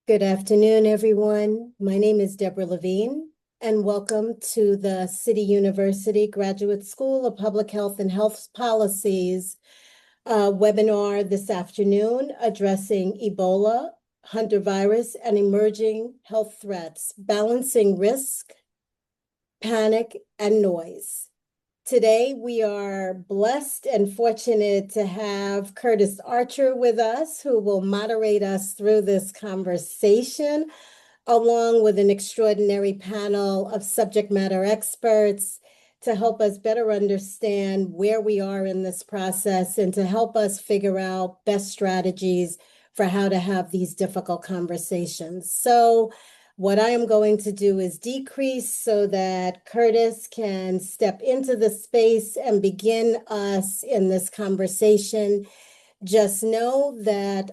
Good afternoon, everyone. My name is Deborah Levine, and welcome to the City University Graduate School of Public Health and Health Policies webinar this afternoon addressing Ebola, Hantavirus, and emerging health threats, balancing risk, panic, and noise. Today, we are blessed and fortunate to have Curtis Archer with us, who will moderate us through this conversation, along with an extraordinary panel of subject matter experts to help us better understand where we are in this process and to help us figure out best strategies for how to have these difficult conversations. So what I am going to do is decrease so that Curtis can step into the space and begin us in this conversation. Just know that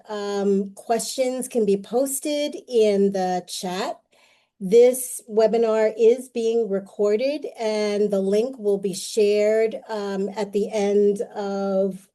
questions can be posted in the chat. This webinar is being recorded, and the link will be shared at the end of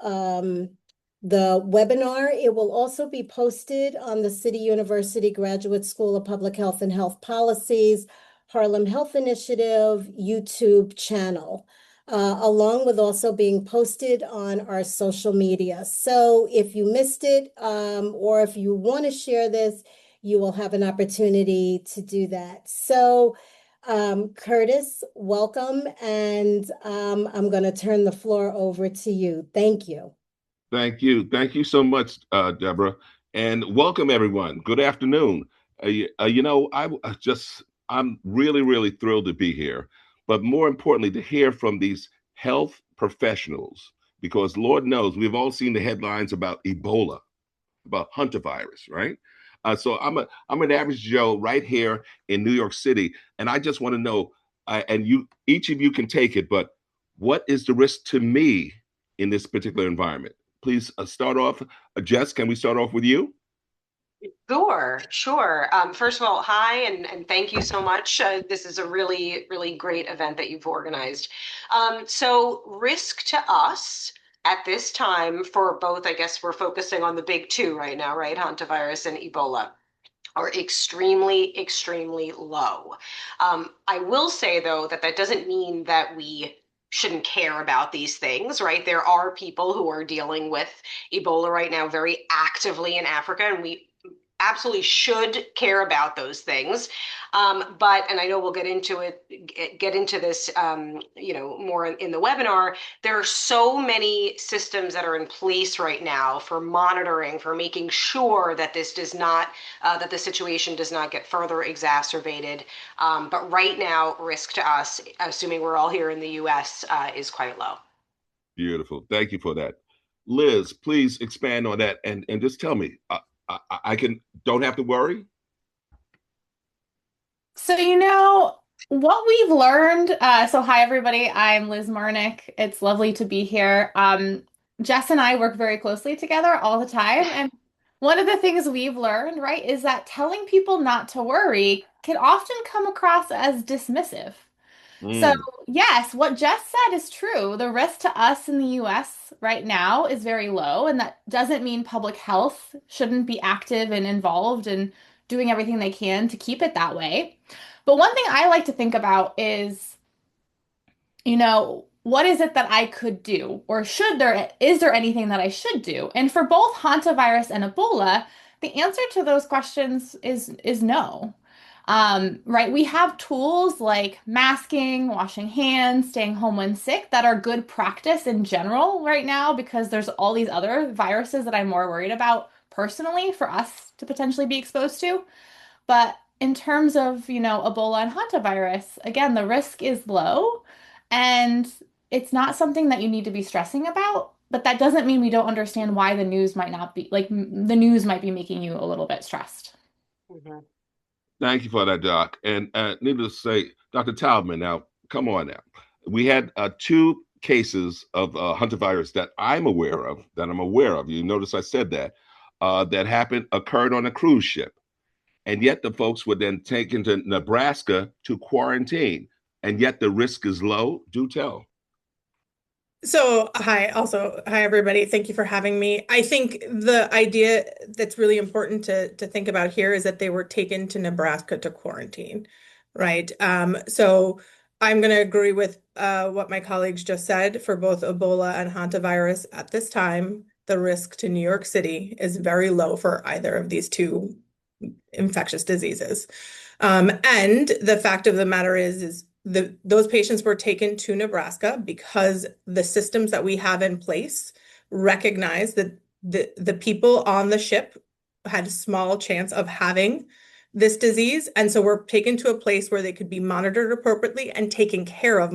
the webinar. It will also be posted on the City University Graduate School of Public Health and Health Policies, Harlem Health Initiative YouTube channel, along with also being posted on our social media. So if you missed it, or if you want to share this, you will have an opportunity to do that. So Curtis, welcome, and I'm going to turn the floor over to you. Thank you. Thank you. Thank you so much, Deborah. And welcome, everyone. Good afternoon. I'm really, really thrilled to be here, but more importantly, to hear from these health professionals, because Lord knows we've all seen the headlines about Ebola, about Hantavirus, right? So I'm an average Joe right here in New York City, and I just want to know, each of you can take it, but what is the risk to me in this particular environment? Please start off. Jess, can we start off with you? Sure. First of all, hi, and thank you so much. This is a really, really great event that you've organized. So risk to us at this time for both, I guess we're focusing on the big two right now, right? Hantavirus and Ebola are extremely, extremely low. I will say, though, that doesn't mean that we shouldn't care about these things, right? There are people who are dealing with Ebola right now very actively in Africa, and we absolutely should care about those things. And I know we'll get into this, more in the webinar. There are so many systems that are in place right now for monitoring, for making sure that this does not, that the situation does not get further exacerbated. But right now, risk to us, assuming we're all here in the US, is quite low. Beautiful. Thank you for that. Liz, please expand on that and just tell me, don't have to worry. So, what we've learned, so hi everybody, I'm Liz Marnik. It's lovely to be here. Jess and I work very closely together all the time. And one of the things we've learned, right, is that telling people not to worry can often come across as dismissive. So, yes, what Jess said is true. The risk to us in the US right now is very low, and that doesn't mean public health shouldn't be active and involved and doing everything they can to keep it that way. But one thing I like to think about is, what is it that I could do? Or is there anything that I should do? And for both hantavirus and Ebola, the answer to those questions is no. Right? We have tools like masking, washing hands, staying home when sick that are good practice in general right now because there's all these other viruses that I'm more worried about personally for us to potentially be exposed to. But in terms of, Ebola and hantavirus, again, the risk is low and it's not something that you need to be stressing about. But that doesn't mean we don't understand why the news might not be the news might be making you a little bit stressed. Mm-hmm. Thank you for that, Doc. And needless to say, Dr. Taubman, now, come on now. We had two cases of hantavirus that I'm aware of, You notice I said that, occurred on a cruise ship. And yet the folks were then taken to Nebraska to quarantine. And yet the risk is low. Do tell. So, hi everybody. Thank you for having me. I think the idea that's really important to think about here is that they were taken to Nebraska to quarantine, right? So I'm going to agree with what my colleagues just said for both Ebola and hantavirus. At this time, the risk to New York City is very low for either of these two infectious diseases. And the fact of the matter is those patients were taken to Nebraska because the systems that we have in place recognize that the people on the ship had a small chance of having this disease, and so we're taken to a place where they could be monitored appropriately and taken care of,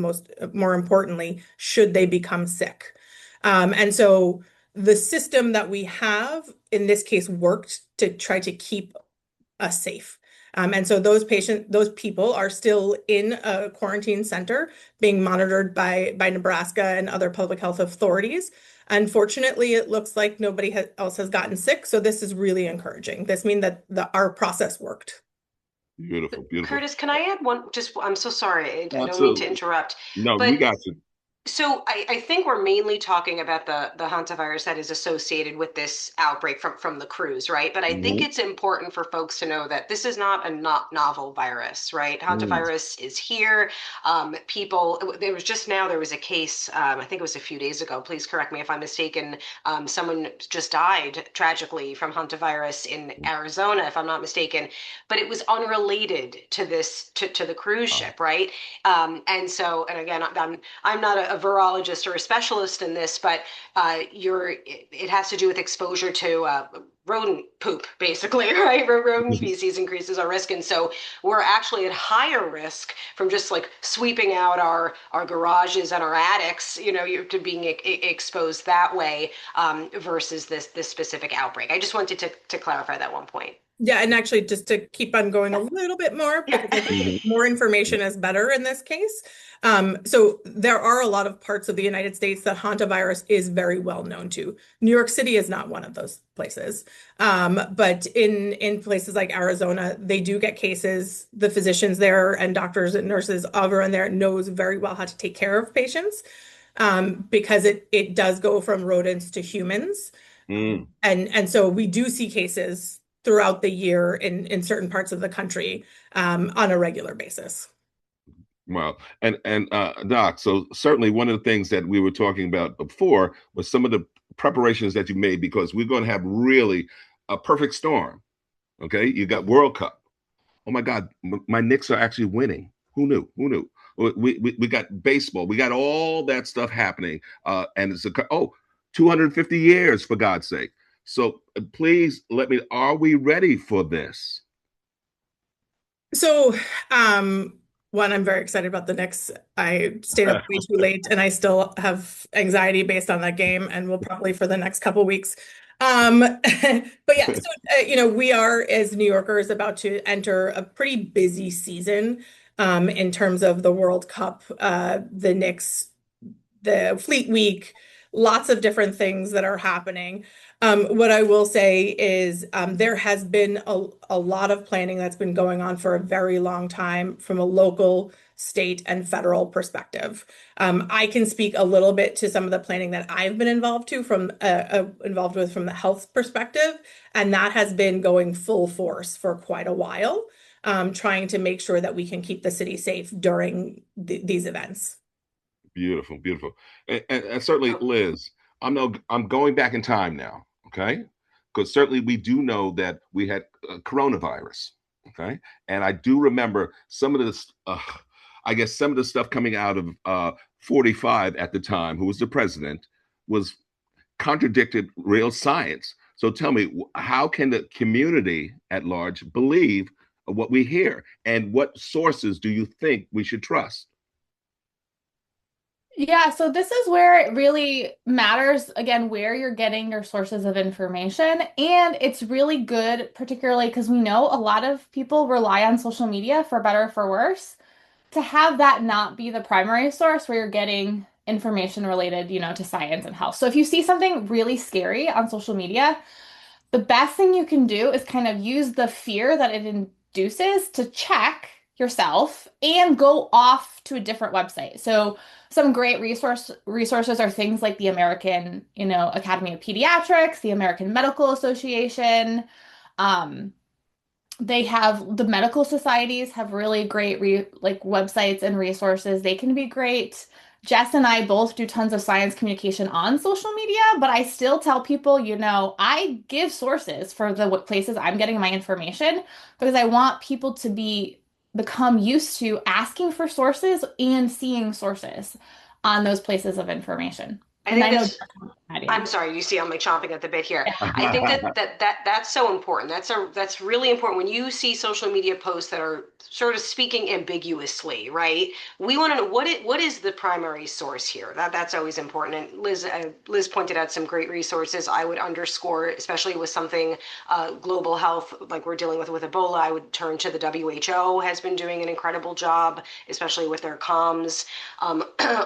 more importantly, should they become sick. And so the system that we have in this case worked to try to keep us safe. And so those people are still in a quarantine center being monitored by Nebraska and other public health authorities. Unfortunately, it looks like nobody else has gotten sick, so this is really encouraging. This means that our process worked. Beautiful, beautiful. Curtis, can I add one? I'm so sorry. I don't mean to Absolutely. interrupt, No, we but got you. so I think we're mainly talking about the hantavirus that is associated with this outbreak from the cruise, right? But I think Mhm. it's important for folks to know that this is not a not novel virus, right? Mm. Hantavirus is here. There was a case, I think it was a few days ago. Please correct me if I'm mistaken. Someone just died tragically from hantavirus in Arizona, if I'm not mistaken, but it was unrelated to to the cruise Wow. ship, right? And again, I'm not a virologist or a specialist in this, but it has to do with exposure to rodent poop, basically, right? Rodent species increases our risk, and so we're actually at higher risk from just like sweeping out our garages and our attics, to being exposed that way, versus this specific outbreak. I just wanted to clarify that one point. Yeah, and actually, just to keep on going a Yeah, little bit more, because I think Mhm. more information is better in this case. So there are a lot of parts of the United States that hantavirus is very well known to. New York City is not one of those places. But in places like Arizona, they do get cases. The physicians there and doctors and nurses over in there knows very well how to take care of patients, because it does go from rodents to humans. Mm. And so we do see cases throughout the year in certain parts of the country, on a regular basis. Well, and Doc, so certainly one of the things that we were talking about before was some of the preparations that you made because we're going to have really a perfect storm. Okay, you got World Cup. Oh my God, my Knicks are actually winning. Who knew? Who knew? We got baseball. We got all that stuff happening. And it's 250 years for God's sake. So please let me. Are we ready for this? So, one, I'm very excited about the Knicks. I stayed up way too late, and I still have anxiety based on that game, and will probably for the next couple weeks. But yeah, so we are as New Yorkers about to enter a pretty busy season, in terms of the World Cup, the Knicks, the Fleet Week, lots of different things that are happening. What I will say is, there has been a lot of planning that's been going on for a very long time from a local, state, and federal perspective. I can speak a little bit to some of the planning that I've been involved with from the health perspective, and that has been going full force for quite a while, trying to make sure that we can keep the city safe during these events. Beautiful, beautiful, and certainly, Liz. I'm going back in time now. Okay, because certainly we do know that we had coronavirus. Okay, and I do remember some of this. I guess some of the stuff coming out of 45 at the time, who was the president, was contradicted real science. So tell me, how can the community at large believe what we hear, and what sources do you think we should trust? Yeah, so this is where it really matters, again, where you're getting your sources of information. And it's really good, particularly because we know a lot of people rely on social media for better or for worse, to have that not be the primary source where you're getting information related, to science and health. So if you see something really scary on social media, the best thing you can do is kind of use the fear that it induces to check yourself and go off to a different website. So some great resources are things like the American, Academy of Pediatrics, the American Medical Association. Um, they have the medical societies have really great like websites and resources. They can be great. Jess and I both do tons of science communication on social media, but I still tell people, I give sources for the places I'm getting my information because I want people to become used to asking for sources and seeing sources on those places of information. I And think I know that's Nadia. I'm sorry, you see I'm like chomping at the bit here. I think Yeah. that's so important. That's really important when you see social media posts that are sort of speaking ambiguously, right? We want to know what is the primary source here. That's always important. And Liz pointed out some great resources. I would underscore, especially with something global health like we're dealing with Ebola. I would turn to the WHO has been doing an incredible job, especially with their comms.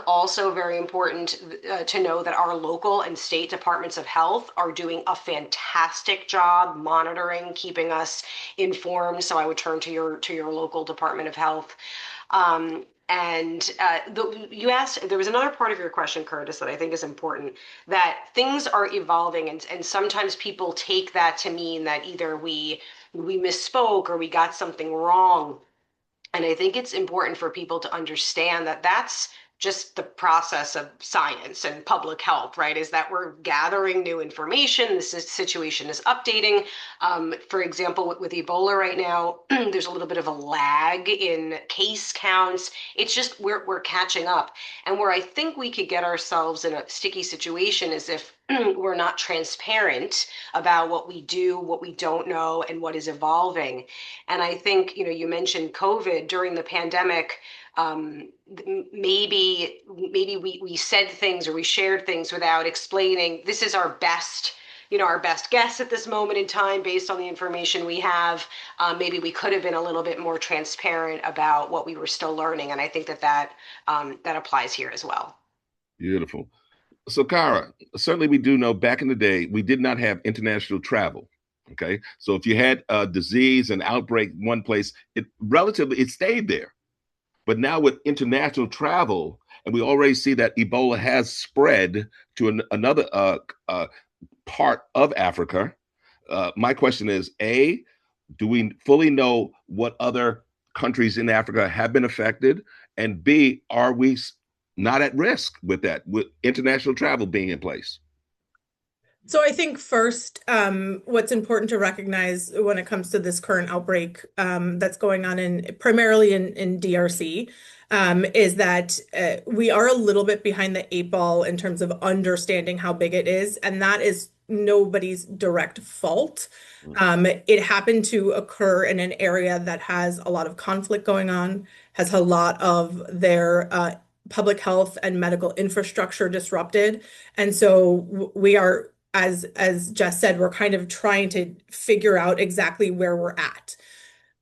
Also very important to know that our local and state departments of health are doing a fantastic job monitoring, keeping us informed. So I would turn to your local Department of Health. You asked, there was another part of your question, Curtis, that I think is important, that things are evolving and sometimes people take that to mean that either we misspoke or we got something wrong. And I think it's important for people to understand that that's just the process of science and public health, right? Is that we're gathering new information. Situation is updating. For example, with Ebola right now, there's a little bit of a lag in case counts. It's just we're catching up. And where I think we could get ourselves in a sticky situation is if we're not transparent about what we do, what we don't know, and what is evolving. And I think, you mentioned COVID during the pandemic. Maybe we said things or we shared things without explaining this is our best, our best guess at this moment in time based on the information we have. Maybe we could have been a little bit more transparent about what we were still learning. And I think that applies here as well. Beautiful. So, Cara, certainly we do know back in the day, we did not have international travel. Okay. So if you had a disease, an outbreak in one place, it stayed there. But now with international travel, and we already see that Ebola has spread to another part of Africa. My question is, A, do we fully know what other countries in Africa have been affected? And B, are we not at risk with that, with international travel being in place? So I think first, what's important to recognize when it comes to this current outbreak that's going on primarily in DRC, is that we are a little bit behind the 8 ball in terms of understanding how big it is, and that is nobody's direct fault. It happened to occur in an area that has a lot of conflict going on, has a lot of their public health and medical infrastructure disrupted, and so we are, as Jess said, we're kind of trying to figure out exactly where we're at.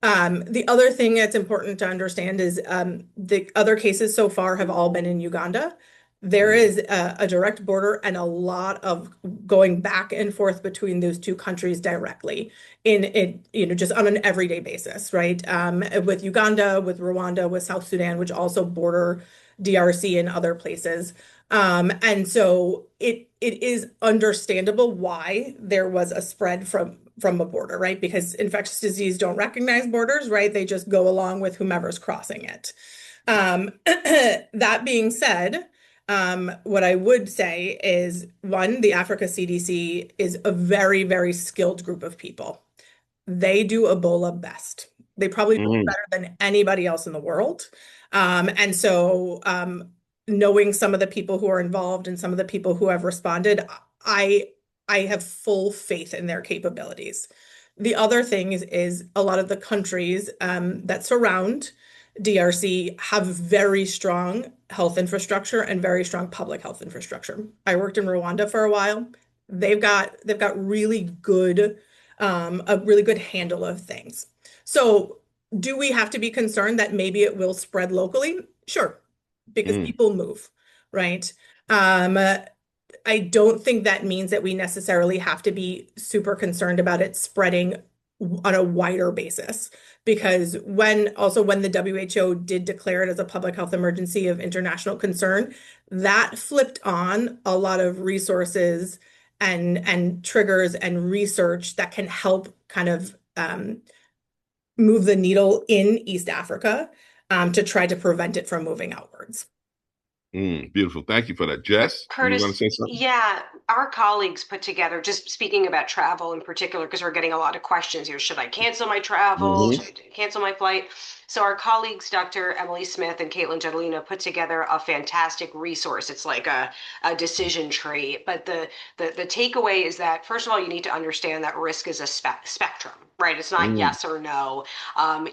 The other thing that's important to understand is the other cases so far have all been in Uganda. There is a direct border and a lot of going back and forth between those two countries directly in just on an everyday basis, right? With Uganda, with Rwanda, with South Sudan, which also border DRC and other places. And so it is understandable why there was a spread from a border, right? Because infectious disease don't recognize borders, right? They just go along with whomever's crossing it. That being said, what I would say is, one, the Africa CDC is a very, very skilled group of people. They do Ebola best. They probably do it better than anybody else in the world. And so knowing some of the people who are involved and some of the people who have responded, I have full faith in their capabilities. The other thing is a lot of the countries that surround DRC have very strong health infrastructure and very strong public health infrastructure. I worked in Rwanda for a while. They've got really good a really good handle of things. So do we have to be concerned that maybe it will spread locally? Sure, because people move, right? I don't think that means that we necessarily have to be super concerned about it spreading on a wider basis, because when the WHO did declare it as a public health emergency of international concern, that flipped on a lot of resources and triggers and research that can help kind of move the needle in East Africa to try to prevent it from moving outwards. Beautiful. Thank you for that. Jess, you want to Curtis, say something? yeah, our colleagues put together, just speaking about travel in particular, because we're getting a lot of questions here. Should I cancel my travel? Mm-hmm. Should I cancel my flight? So our colleagues, Dr. Emily Smith and Caitlin Jetelina, put together a fantastic resource. It's like a decision tree. But the takeaway is that, first of all, you need to understand that risk is a spectrum, right? It's not yes or no.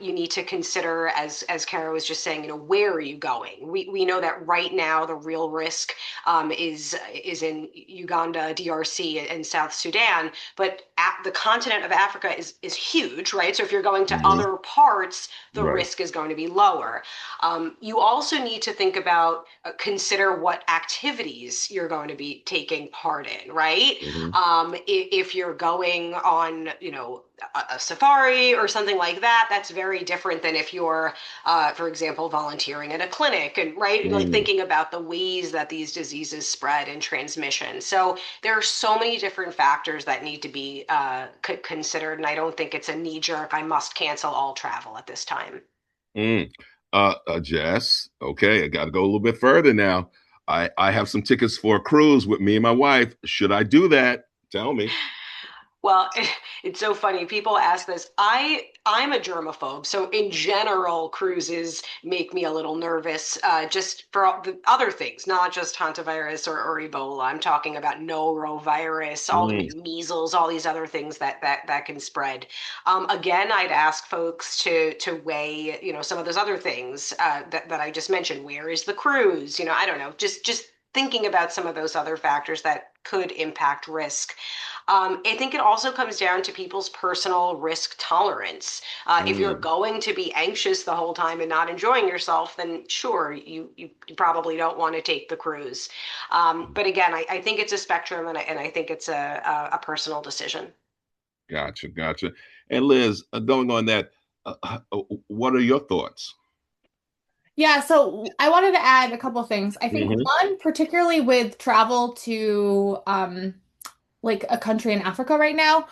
You need to consider, as Cara was just saying, where are you going? We know that right now the real risk is in Uganda, DRC, and South Sudan, but the continent of Africa is huge, right? So if you're going to other parts, the risk is going to be lower. You also need to think about, consider what activities you're going to be taking part in, right? If you're going on, a safari or something like that, that's very different than if you're, for example, volunteering at a clinic and like thinking about the ways that these diseases spread and transmission. So there are so many different factors that need to be considered, and I don't think it's a knee jerk, I must cancel all travel at this time. Jess, okay, I got to go a little bit further now. I have some tickets for a cruise with me and my wife. Should I do that? Tell me. Well, it's so funny. People ask this. I'm a germaphobe, so in general, cruises make me a little nervous. Just for all the other things, not just hantavirus or Ebola. I'm talking about norovirus, all the measles, all these other things that can spread. Again, I'd ask folks to weigh, some of those other things that I just mentioned. Where is the cruise? I don't know. Just thinking about some of those other factors that could impact risk. I think it also comes down to people's personal risk tolerance. If you're going to be anxious the whole time and not enjoying yourself, then sure, you probably don't want to take the cruise. But again, I think it's a spectrum, and I think it's a personal decision. Gotcha. And Liz, going on that, what are your thoughts? Yeah, so I wanted to add a couple of things. I think one, particularly with travel to like a country in Africa right now,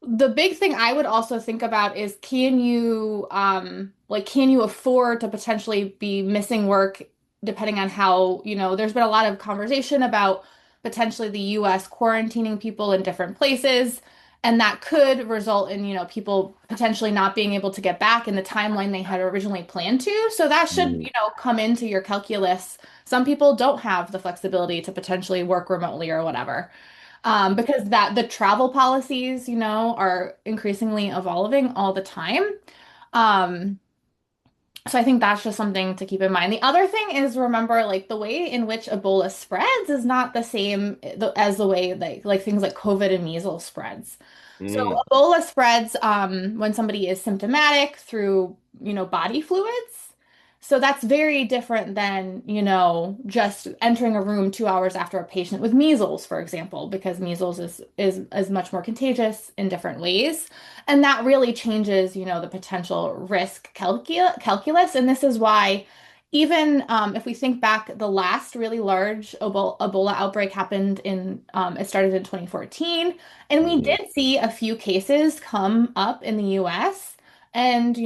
the big thing I would also think about is can you afford to potentially be missing work depending on how, there's been a lot of conversation about potentially the US quarantining people in different places, and that could result in, people potentially not being able to get back in the timeline they had originally planned to. So that should, come into your calculus. Some people don't have the flexibility to potentially work remotely or whatever. Because the travel policies, are increasingly evolving all the time. So I think that's just something to keep in mind. The other thing is remember, like the way in which Ebola spreads is not the same as the way like things like COVID and measles spreads. So Ebola spreads when somebody is symptomatic through, body fluids. So that's very different than, just entering a room 2 hours after a patient with measles, for example, because measles is much more contagious in different ways. And that really changes, the potential risk calculus. And this is why even if we think back, the last really large Ebola outbreak happened it started in 2014. And we did see a few cases come up in the US. And,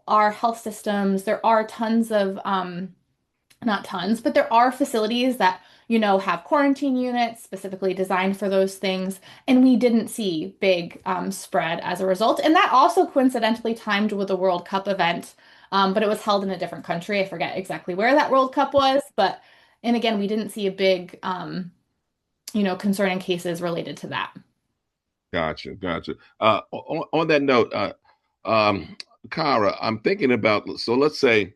our health systems, there are tons of, not tons, but there are facilities that, have quarantine units specifically designed for those things. And we didn't see big spread as a result. And that also coincidentally timed with the World Cup event, but it was held in a different country. I forget exactly where that World Cup was, and again, we didn't see a big, concerning cases related to that. Gotcha. On that note, Cara, I'm thinking about, so let's say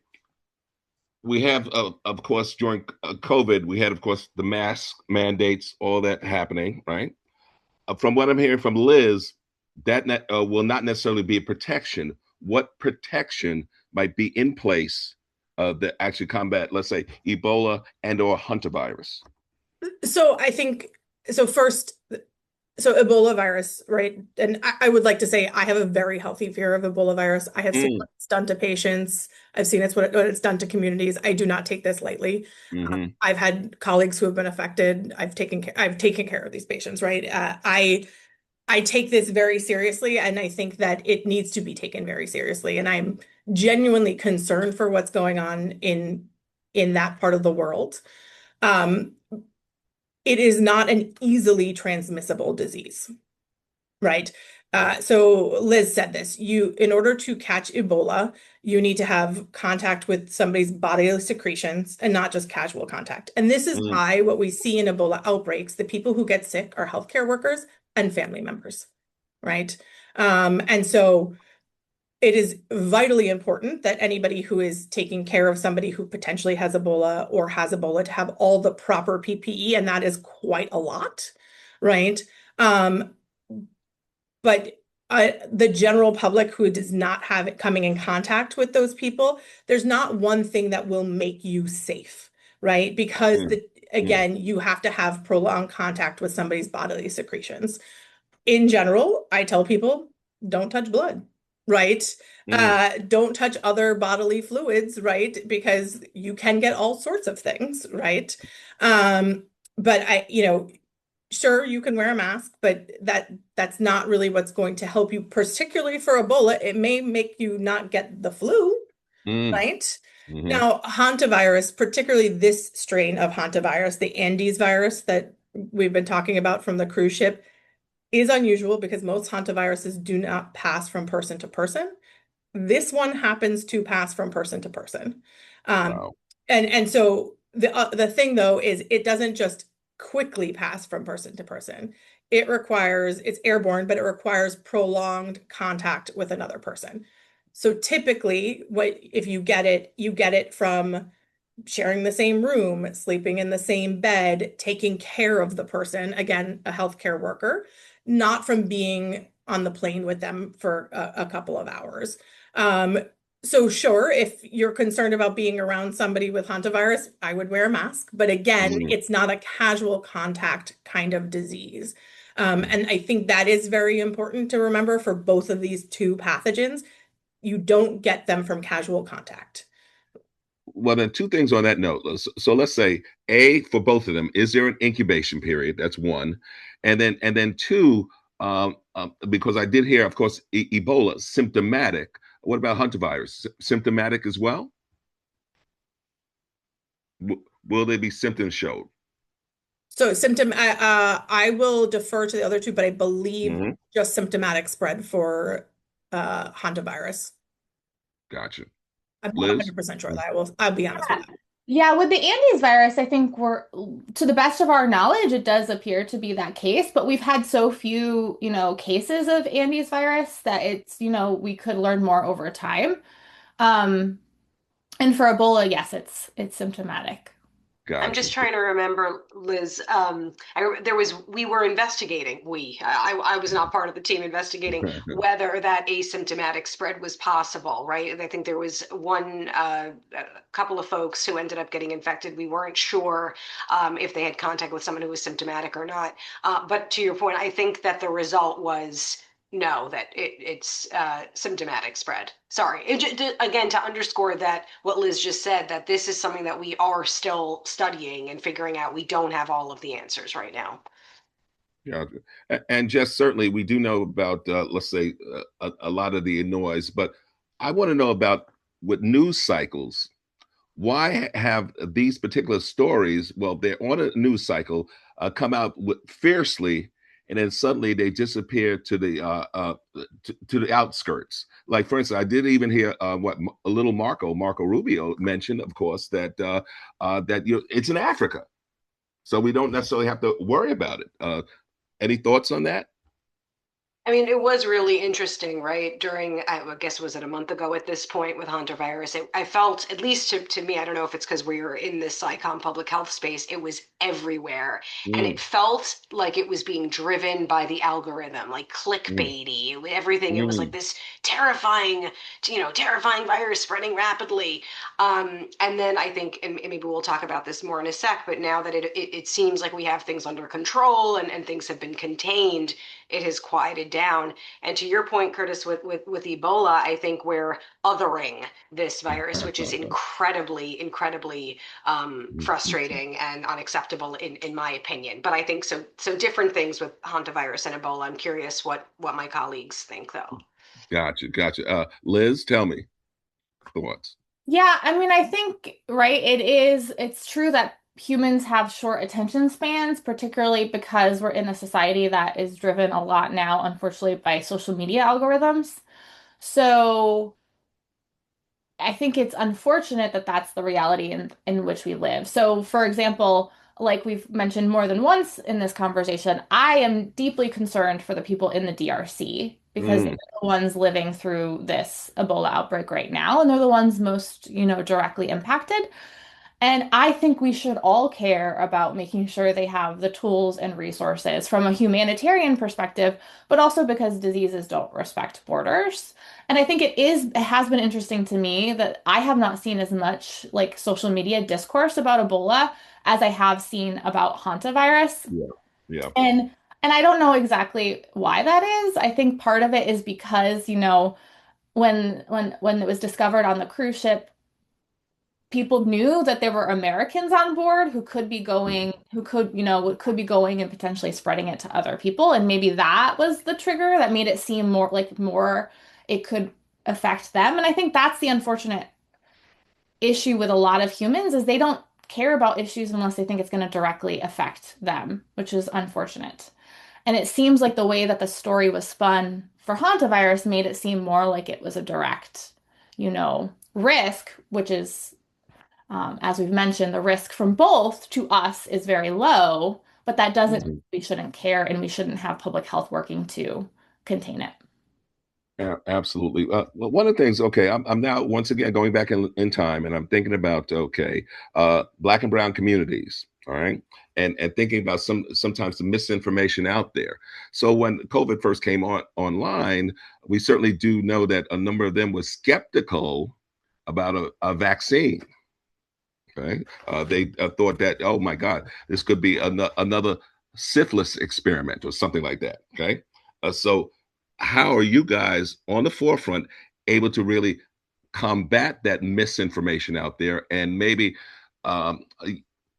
we have, of course, during COVID, we had, of course, the mask mandates, all that happening, right? From what I'm hearing from Liz, that will not necessarily be a protection. What protection might be in place that actually combat, let's say, Ebola and or hantavirus? So I think, so first, So Ebola virus, right? And I would like to say I have a very healthy fear of Ebola virus. I have seen Mm. what it's done to patients. I've seen what it's done to communities. I do not take this lightly. Hmm. I've had colleagues who have been affected. I've taken care of these patients, right? I take this very seriously, and I think that it needs to be taken very seriously. And I'm genuinely concerned for what's going on in that part of the world. Um, it is not an easily transmissible disease, right? So Liz said this, in order to catch Ebola, you need to have contact with somebody's bodily secretions and not just casual contact. And this is Mm. why what we see in Ebola outbreaks, the people who get sick are healthcare workers and family members, right? And so it is vitally important that anybody who is taking care of somebody who potentially has Ebola to have all the proper PPE, and that is quite a lot, right? Um, but the general public who does not have it coming in contact with those people, there's not one thing that will make you safe, right? Because Mm. again, you have to have prolonged contact with somebody's bodily secretions. In general, I tell people, don't touch blood, right? Mm. Don't touch other bodily fluids, right? Because you can get all sorts of things, right? But sure, you can wear a mask, but that's not really what's going to help you, particularly for Ebola. It may make you not get the flu, Mm. right? Hmm. Now, hantavirus, particularly this strain of hantavirus, the Andes virus that we've been talking about from the cruise ship, is unusual because most hantaviruses do not pass from person to person. This one happens to pass from person to person. Um, Wow. and so the thing though is it doesn't just quickly pass from person to person. It's airborne, but it requires prolonged contact with another person. So typically, if you get it, you get it from sharing the same room, sleeping in the same bed, taking care of the person, again, a healthcare worker, not from being on the plane with them for a couple of hours. Um, so sure, if you're concerned about being around somebody with hantavirus, I would wear a mask. But again, Mm. it's not a casual contact kind of disease. And I think that is very important to remember for both of these two pathogens. You don't get them from casual contact. Well, then two things on that note. So let's say A, for both of them, is there an incubation period? That's one. And then two, because I did hear, of course, Ebola, symptomatic. What about hantavirus? Symptomatic as well? Will there be symptoms showed? So I will defer to the other two, but I believe Hmm. just symptomatic spread for hantavirus. Gotcha. I'm not Liz? 100% sure that I'll be honest with that. Yeah, with the Andes virus, I think to the best of our knowledge, it does appear to be that case, but we've had so few, cases of Andes virus that we could learn more over time. Um, and for Ebola, yes, it's symptomatic. I'm Gotcha. just trying to remember, Liz. We were investigating. I was not part of the team investigating whether that asymptomatic spread was possible, right? I think there was a couple of folks who ended up getting infected. We weren't sure if they had contact with someone who was symptomatic or not. But to your point, I think that the result was no, that it's symptomatic spread. Sorry. Again, to underscore that what Liz just said, that this is something that we are still studying and figuring out. We don't have all of the answers right now. Yeah, and just certainly we do know about, let's say, a lot of the noise, but I want to know about with news cycles. Why have these particular stories, well, they're on a news cycle, come out fiercely, and then suddenly they disappear to the outskirts? Like, for instance, I did even hear what a little Marco Rubio mentioned, of course, that it's in Africa, so we don't necessarily have to worry about it. Any thoughts on that? I mean, it was really interesting, right? During, I guess, was it a month ago at this point with Hantavirus? I felt, at least to me, I don't know if it's because we were in this SciComm public health space, it was everywhere. And it Mm, felt like it was being driven by the algorithm, like mm, clickbaity, everything. It was like mm. this terrifying, terrifying virus spreading rapidly. And then I think, and maybe we'll talk about this more in a sec, but now that it seems like we have things under control and things have been contained, it has quieted down. And to your point, Curtis, with Ebola, I think we're othering this virus, which is incredibly, incredibly frustrating and unacceptable in my opinion. But I think so different things with hantavirus and Ebola. I'm curious what my colleagues think though. Gotcha, gotcha. Liz, tell me thoughts. Yeah, I mean, I think, right, it's true that humans have short attention spans, particularly because we're in a society that is driven a lot now, unfortunately, by social media algorithms. So I think it's unfortunate that that's the reality in which we live. So, for example, like we've mentioned more than once in this conversation, I am deeply concerned for the people in the DRC because they're Mm, the ones living through this Ebola outbreak right now, and they're the ones most, directly impacted. And I think we should all care about making sure they have the tools and resources from a humanitarian perspective, but also because diseases don't respect borders. And I think it has been interesting to me that I have not seen as much like social media discourse about Ebola as I have seen about hantavirus. yeah, yeah. And and I don't know exactly why that is. I think part of it is because, when it was discovered on the cruise ship, people knew that there were Americans on board who could be going, who could, could be going and potentially spreading it to other people. And maybe that was the trigger that made it seem more it could affect them. And I think that's the unfortunate issue with a lot of humans is they don't care about issues unless they think it's going to directly affect them, which is unfortunate. And it seems like the way that the story was spun for hantavirus made it seem more like it was a direct, risk, which is as we've mentioned, the risk from both to us is very low, but that doesn't mean Mhm. we shouldn't care and we shouldn't have public health working to contain it. Absolutely. Well, one of the things, okay, I'm now once again going back in time, and I'm thinking about okay, Black and brown communities, all right, and thinking about sometimes the misinformation out there. So when COVID first came online, we certainly do know that a number of them was skeptical about a vaccine. Okay, they thought that, oh my God, this could be another syphilis experiment or something like that. Okay, so how are you guys on the forefront able to really combat that misinformation out there and maybe um,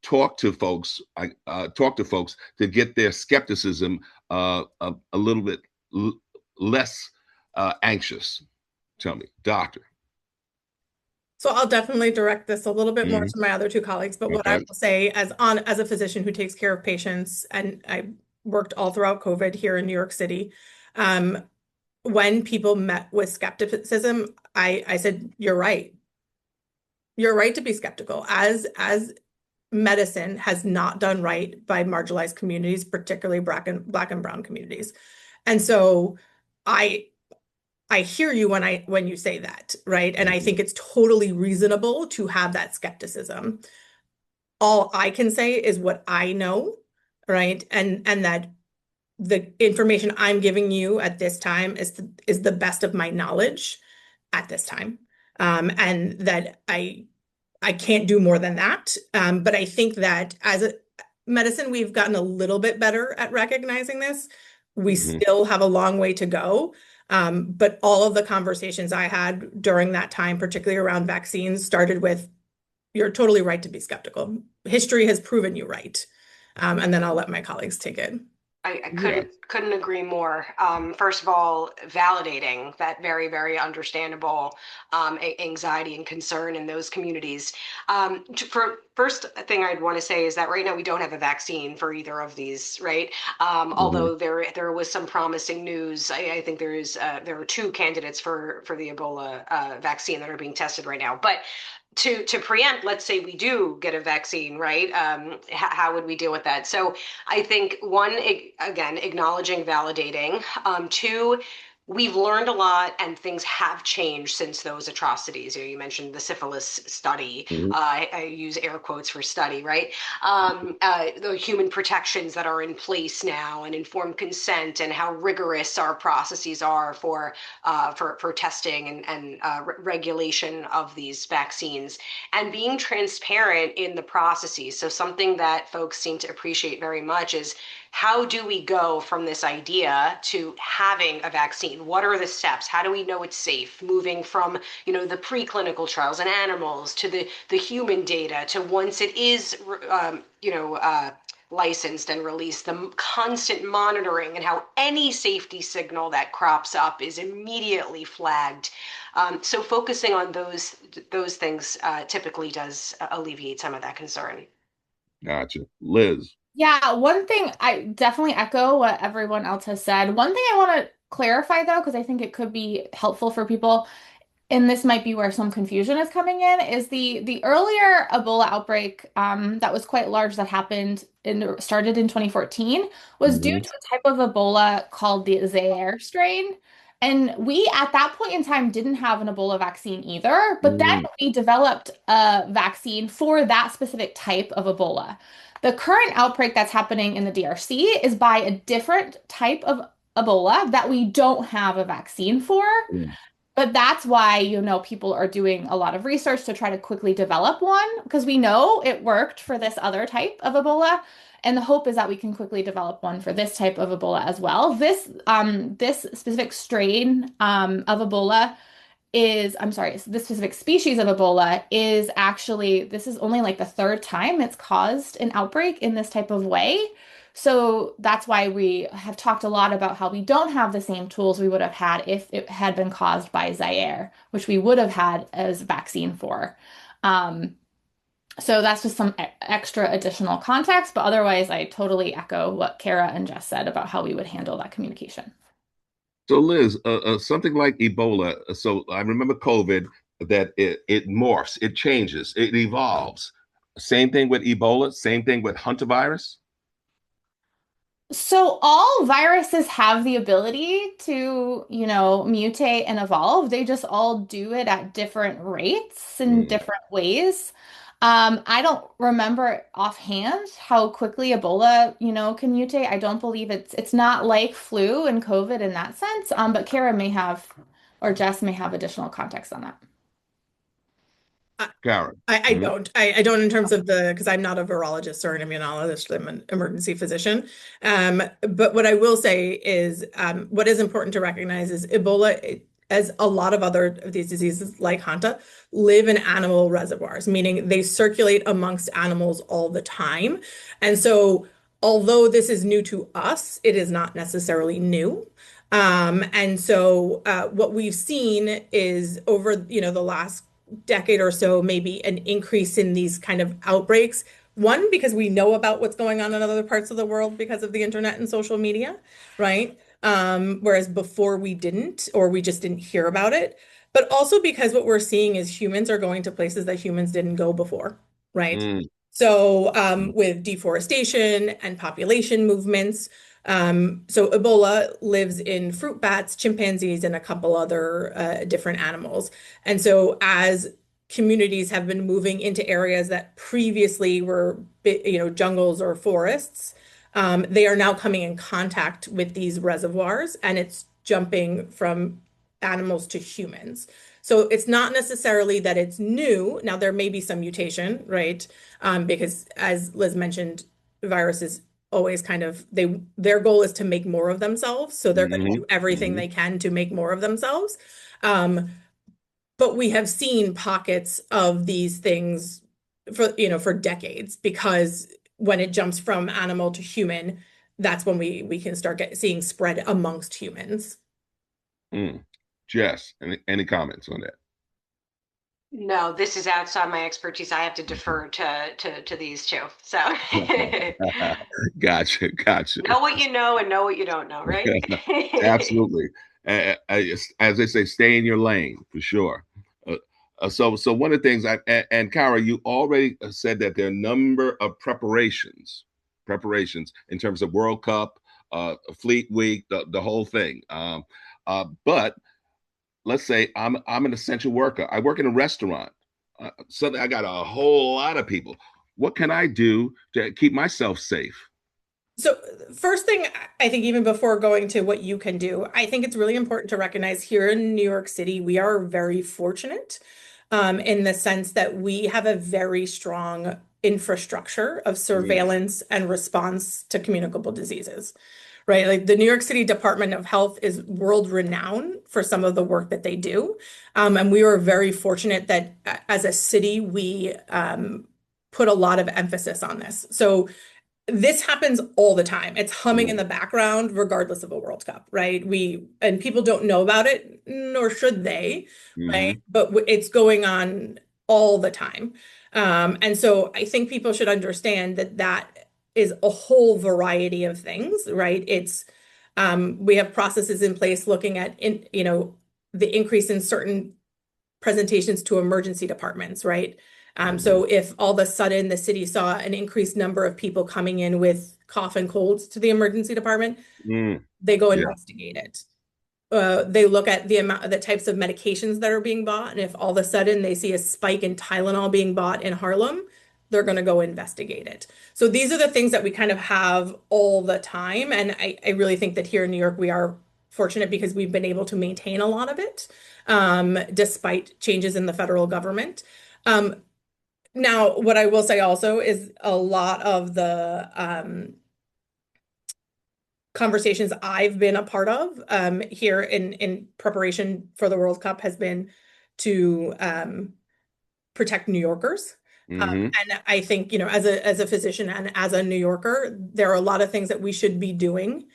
talk to folks to get their skepticism a little bit less anxious? Tell me, doctor. So I'll definitely direct this a little bit more Mhm. to my other two colleagues, but what I Okay. will say as a physician who takes care of patients, and I worked all throughout COVID here in New York City, um, when people met with skepticism, I said, you're right. You're right to be skeptical. As medicine has not done right by marginalized communities, particularly black and brown communities. And so I I hear you when you say that, right? And I think it's totally reasonable to have that skepticism. All I can say is what I know, right? And that the information I'm giving you at this time is the best of my knowledge at this time. And that I can't do more than that. But I think that as a medicine, we've gotten a little bit better at recognizing this. We Mhm. still have a long way to go. But all of the conversations I had during that time, particularly around vaccines, started with, you're totally right to be skeptical. History has proven you right. And then I'll let my colleagues take it. I Yeah. couldn't agree more. First of all, validating that very, very understandable anxiety and concern in those communities. For first thing I'd want to say is that right now we don't have a vaccine for either of these, right? Mhm. Although there was some promising news. I think there are two candidates for the Ebola vaccine that are being tested right now. But to preempt, let's say we do get a vaccine, right? How would we deal with that? So I think one, again, acknowledging, validating. Two, we've learned a lot and things have changed since those atrocities. You mentioned the syphilis study. Mhm. I use air quotes for study, right? The human protections that are in place now and informed consent and how rigorous our processes are for testing and regulation of these vaccines and being transparent in the processes. So something that folks seem to appreciate very much is how do we go from this idea to having a vaccine? What are the steps? How do we know it's safe? Moving from, the preclinical trials in animals to the human data to once it is, licensed and released, the constant monitoring and how any safety signal that crops up is immediately flagged. So focusing on those things typically does alleviate some of that concern. Gotcha. Liz. Yeah, one thing I definitely echo what everyone else has said. One thing I want to clarify though, because I think it could be helpful for people, and this might be where some confusion is coming in, is the earlier Ebola outbreak that was quite large that happened and started in 2014 was due Mhm. to a type of Ebola called the Zaire strain. And we at that point in time didn't have an Ebola vaccine either, but then Mm. we developed a vaccine for that specific type of Ebola. The current outbreak that's happening in the DRC is by a different type of Ebola that we don't have a vaccine for. Mm. But that's why, people are doing a lot of research to try to quickly develop one because we know it worked for this other type of Ebola. And the hope is that we can quickly develop one for this type of Ebola as well. This specific strain of Ebola I'm sorry, this specific species of Ebola is actually, this is only like the third time it's caused an outbreak in this type of way. So that's why we have talked a lot about how we don't have the same tools we would have had if it had been caused by Zaire, which we would have had as vaccine for. Um, so that's just some extra additional context, but otherwise I totally echo what Cara and Jess said about how we would handle that communication. So, Liz, something like Ebola. So, I remember COVID that it morphs, it changes, it evolves. Same thing with Ebola. Same thing with Hantavirus. So all viruses have the ability to, mutate and evolve. They just all do it at different rates in Mm. different ways. I don't remember offhand how quickly Ebola, can mutate. I don't believe it's not like flu and COVID in that sense. But Kara may have, or Jess may have additional context on that. Karen. I don't. I don't in terms of because I'm not a virologist or an immunologist. I'm an emergency physician. But what I will say is what is important to recognize is Ebola, as a lot of other of these diseases like Hanta, live in animal reservoirs, meaning they circulate amongst animals all the time. And so although this is new to us, it is not necessarily new. And so what we've seen is over, the last decade or so, maybe an increase in these kind of outbreaks. One, because we know about what's going on in other parts of the world because of the internet and social media, right? Whereas before we didn't, or we just didn't hear about it. But also because what we're seeing is humans are going to places that humans didn't go before, right? Mm. So with deforestation and population movements, so Ebola lives in fruit bats, chimpanzees, and a couple other different animals. And so as communities have been moving into areas that previously were, jungles or forests, they are now coming in contact with these reservoirs, and it's jumping from animals to humans. So it's not necessarily that it's new. Now there may be some mutation, right? Because as Liz mentioned, viruses always kind of their goal is to make more of themselves. So they're going to do everything they can to make more of themselves. But we have seen pockets of these things for decades, because when it jumps from animal to human, that's when we can start seeing spread amongst humans. Mm. Jess, any comments on that? No, this is outside my expertise. I have to defer to these two. So Gotcha. know what you know and know what you don't know, right? Absolutely. As they say, stay in your lane for sure. So one of the things and Cara, you already said that there are a number of preparations in terms of World Cup, Fleet Week, the whole thing. But let's say I'm an essential worker. I work in a restaurant. Suddenly I got a whole lot of people. What can I do to keep myself safe? So, first thing, I think even before going to what you can do, I think it's really important to recognize here in New York City, we are very fortunate in the sense that we have a very strong infrastructure of surveillance and response to communicable diseases, right? Like the New York City Department of Health is world renowned for some of the work that they do. And we were very fortunate that as a city, we put a lot of emphasis on this. So, this happens all the time. It's humming in the background, regardless of a World Cup, right? And people don't know about it, nor should they, right? But it's going on all the time. And so I think people should understand that that is a whole variety of things, right? We have processes in place looking at, the increase in certain presentations to emergency departments, right? So if all of a sudden the city saw an increased number of people coming in with cough and colds to the emergency department, they go investigate it. They look at the types of medications that are being bought, and if all of a sudden they see a spike in Tylenol being bought in Harlem, they're going to go investigate it. So these are the things that we kind of have all the time, and I really think that here in New York we are fortunate because we've been able to maintain a lot of it, despite changes in the federal government. Now, what I will say also is a lot of the conversations I've been a part of here in preparation for the World Cup has been to protect New Yorkers. And I think, as a physician and as a New Yorker, there are a lot of things that we should be doing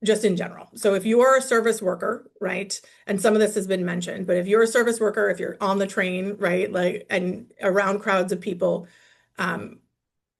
just in general. So if you are a service worker, right, and some of this has been mentioned, but if you're a service worker, if you're on the train, right, like, and around crowds of people,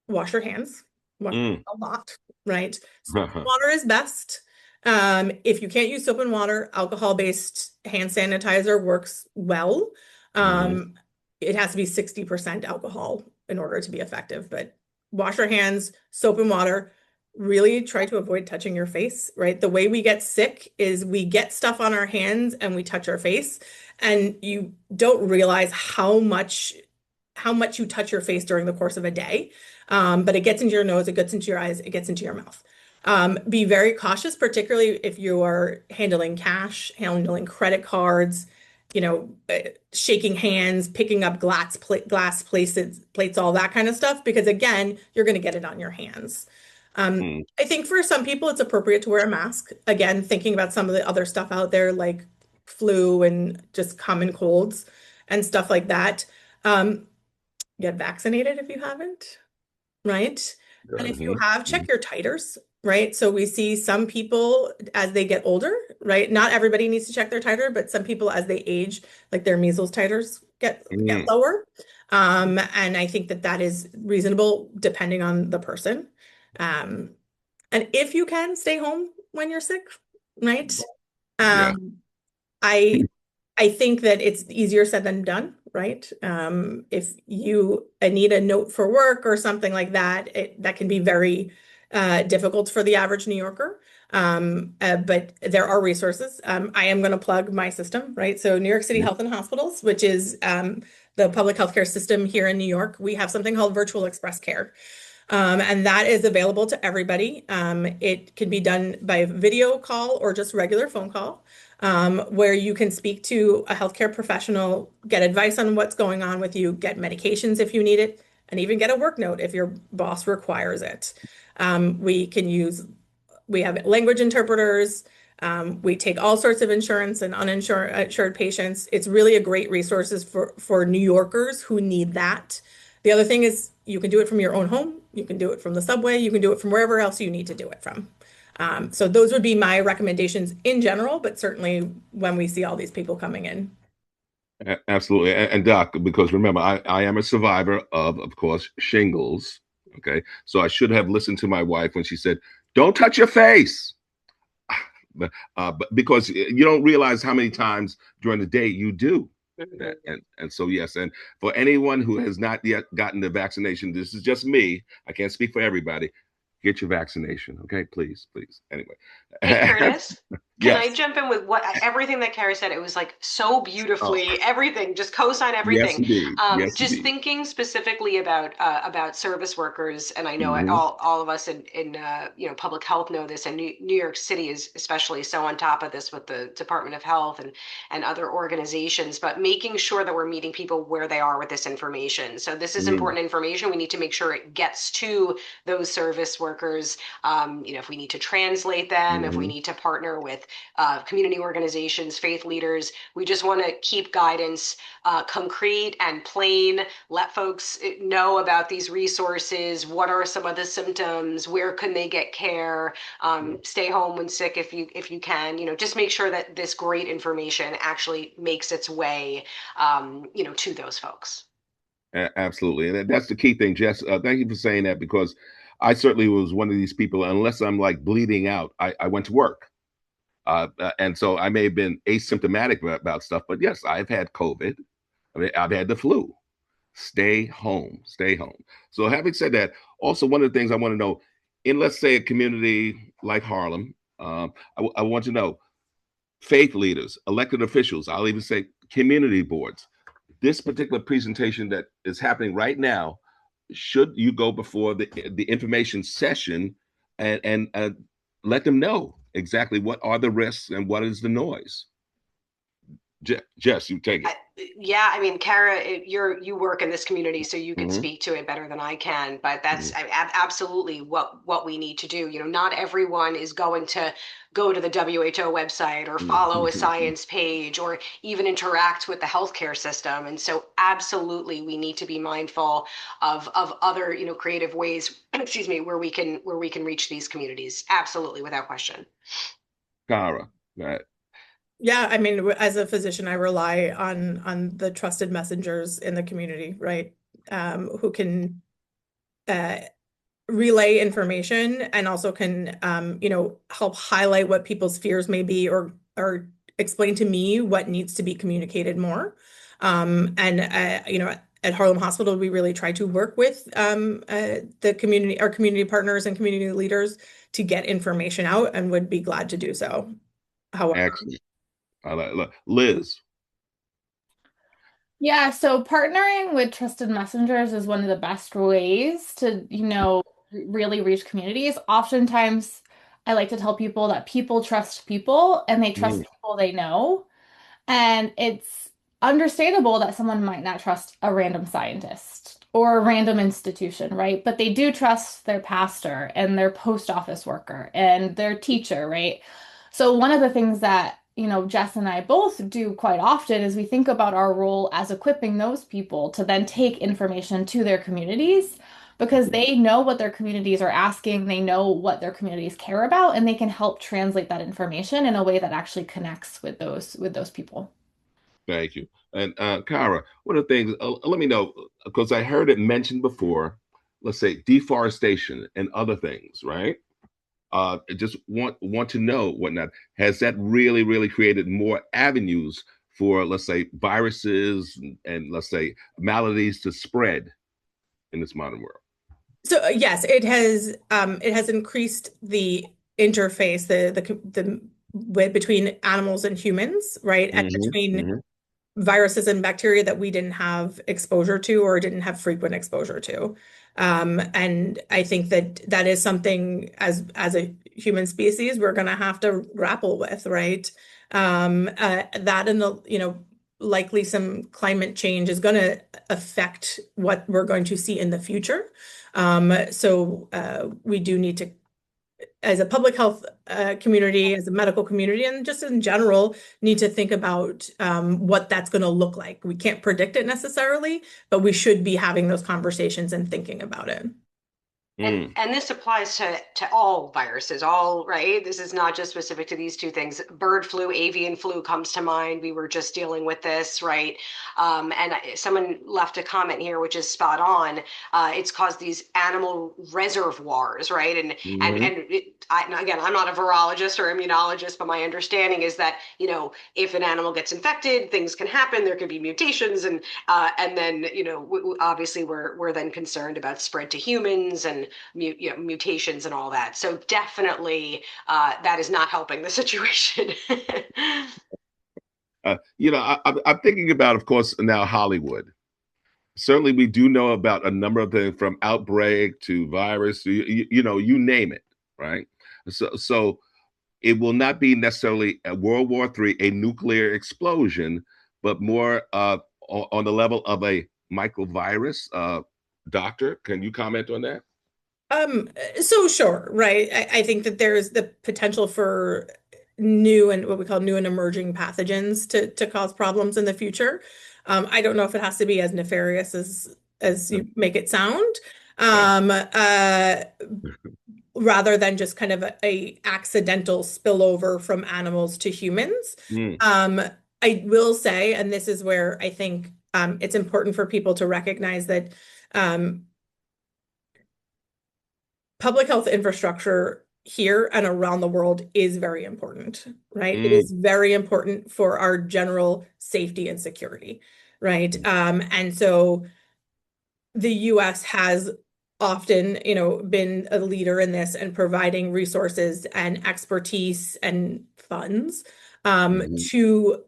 wash your hands, a lot, right? Soap and water is best. If you can't use soap and water, alcohol-based hand sanitizer works well. It has to be 60% alcohol in order to be effective, but wash your hands, soap and water. Really try to avoid touching your face, right? The way we get sick is we get stuff on our hands and we touch our face, and you don't realize how much you touch your face during the course of a day. But it gets into your nose, it gets into your eyes, it gets into your mouth. Be very cautious, particularly if you are handling cash, handling credit cards, shaking hands, picking up glass plates, all that kind of stuff, because again, you're going to get it on your hands. I think for some people, it's appropriate to wear a mask. Again, thinking about some of the other stuff out there, like flu and just common colds and stuff like that. Get vaccinated if you haven't, right? And if you have, check your titers, right? So we see some people as they get older, right? Not everybody needs to check their titer, but some people as they age, like their measles titers get lower. And I think that is reasonable depending on the person. And if you can, stay home when you're sick, right? I think that it's easier said than done, right? If you need a note for work or something like that, that can be very difficult for the average New Yorker. But there are resources. I am going to plug my system, right? So New York City Health and Hospitals, which is the public healthcare system here in New York, we have something called Virtual Express Care. And that is available to everybody. It can be done by video call or just regular phone call, where you can speak to a healthcare professional, get advice on what's going on with you, get medications if you need it, and even get a work note if your boss requires it. We have language interpreters. We take all sorts of insurance and uninsured patients. It's really a great resource for New Yorkers who need that. The other thing is you can do it from your own home. You can do it from the subway. You can do it from wherever else you need to do it from. So those would be my recommendations in general, but certainly when we see all these people coming in. Absolutely. And Doc, because remember, I am a survivor of course, shingles. Okay. So I should have listened to my wife when she said, don't touch your face. But because you don't realize how many times during the day you do. And so yes, and for anyone who has not yet gotten the vaccination, this is just me. I can't speak for everybody. Get your vaccination, okay? Please, please. Anyway, Hey, Curtis, can I yes, jump in with what everything that Cara said? It was like so oh, beautifully, everything, just co-sign yes, everything. indeed, yes, Just indeed. thinking specifically about service workers, and I know Hmm. all of us in public health know this, and New York City is especially so on top of this with the Department of Health and other organizations, but making sure that we're meeting people where they are with this information. So this is Hmm. important information. We need to make sure it gets to those service workers. If we need to translate them, if we Hmm. need to partner with community organizations, faith leaders, we just want to keep guidance concrete and plain. Let folks know about these resources. What are some of the symptoms? Where can they get care? Stay home when sick if you can. Just make sure that this great information actually makes its way, to those folks. Absolutely, and that's the key thing, Jess. Thank you for saying that because I certainly was one of these people. Unless I'm like bleeding out, I went to work. And so I may have been asymptomatic about stuff, but yes, I've had COVID. I mean, I've had the flu. Stay home, stay home. So, having said that, also one of the things I want to know in, let's say, a community like Harlem, I want to know faith leaders, elected officials, I'll even say community boards. This particular presentation that is happening right now, should you go before the information session and let them know exactly what are the risks and what is the noise? Jess, you take it. Yeah, I mean, Cara, you work in this community, so you could Hmm. speak to it better than I can. But that's Hmm. absolutely what we need to do. Not everyone is going to go to the WHO website or follow a science page or even interact with the healthcare system. And so, absolutely, we need to be mindful of other creative ways, excuse me, where we can reach these communities. Absolutely, without question. Cara, right. Yeah, I mean, as a physician, I rely on the trusted messengers in the community, right? Who can uh, relay information and also can help highlight what people's fears may be or explain to me what needs to be communicated more. And at Harlem Hospital, we really try to work with the community, our community partners and community leaders to get information out and would be glad to do so. However, Excellent. I like look. Liz. Yeah, so partnering with trusted messengers is one of the best ways to, really reach communities. Oftentimes, I like to tell people that people trust people and they trust Mm, people they know. And it's understandable that someone might not trust a random scientist or a random institution, right? But they do trust their pastor and their post office worker and their teacher, right? So one of the things that, Jess and I both do quite often is we think about our role as equipping those people to then take information to their communities because they know what their communities are asking, they know what their communities care about, and they can help translate that information in a way that actually connects with those people. thank you. And Cara, one of the things, let me know, because I heard it mentioned before, let's say deforestation and other things, right? I just want to know whatnot. Has that really created more avenues for, let's say, viruses and let's say maladies to spread in this modern world? so yes, it has increased the interface, the with between animals and humans, right? And Hmm. between Hmm. viruses and bacteria that we didn't have exposure to or didn't have frequent exposure to. And I think that is something as a human species we're going to have to grapple with, right? That and likely some climate change is going to affect what we're going to see in the future. So we do need to, as a public health community, as a medical community, and just in general, need to think about what that's going to look like. We can't predict it necessarily, but we should be having those conversations and thinking about it. And this applies to all viruses, all right. This is not just specific to these two things. Bird flu, avian flu comes to mind. We were just dealing with this, right? And someone left a comment here, which is spot on. It's caused these animal reservoirs, right? And again, I'm not a virologist or immunologist, but my understanding is that if an animal gets infected, things can happen. There could be mutations, and then obviously we're then concerned about spread to humans and mutations and all that. So definitely that is not helping the situation. I'm thinking about, of course, now Hollywood. Certainly, we do know about a number of things from outbreak to virus, you name it, right? So it will not be necessarily a World War III, a nuclear explosion, but more on the level of a microvirus. Doctor, can you comment on that? So sure, right. I think that there's the potential for new and what we call new and emerging pathogens to cause problems in the future. I don't know if it has to be as nefarious as you make it sound. Rather than just kind of a accidental spillover from animals to humans. I will say, and this is where I think it's important for people to recognize that public health infrastructure here and around the world is very important, right? It is very important for our general safety and security, right? And so the US has often, been a leader in this and providing resources and expertise and funds to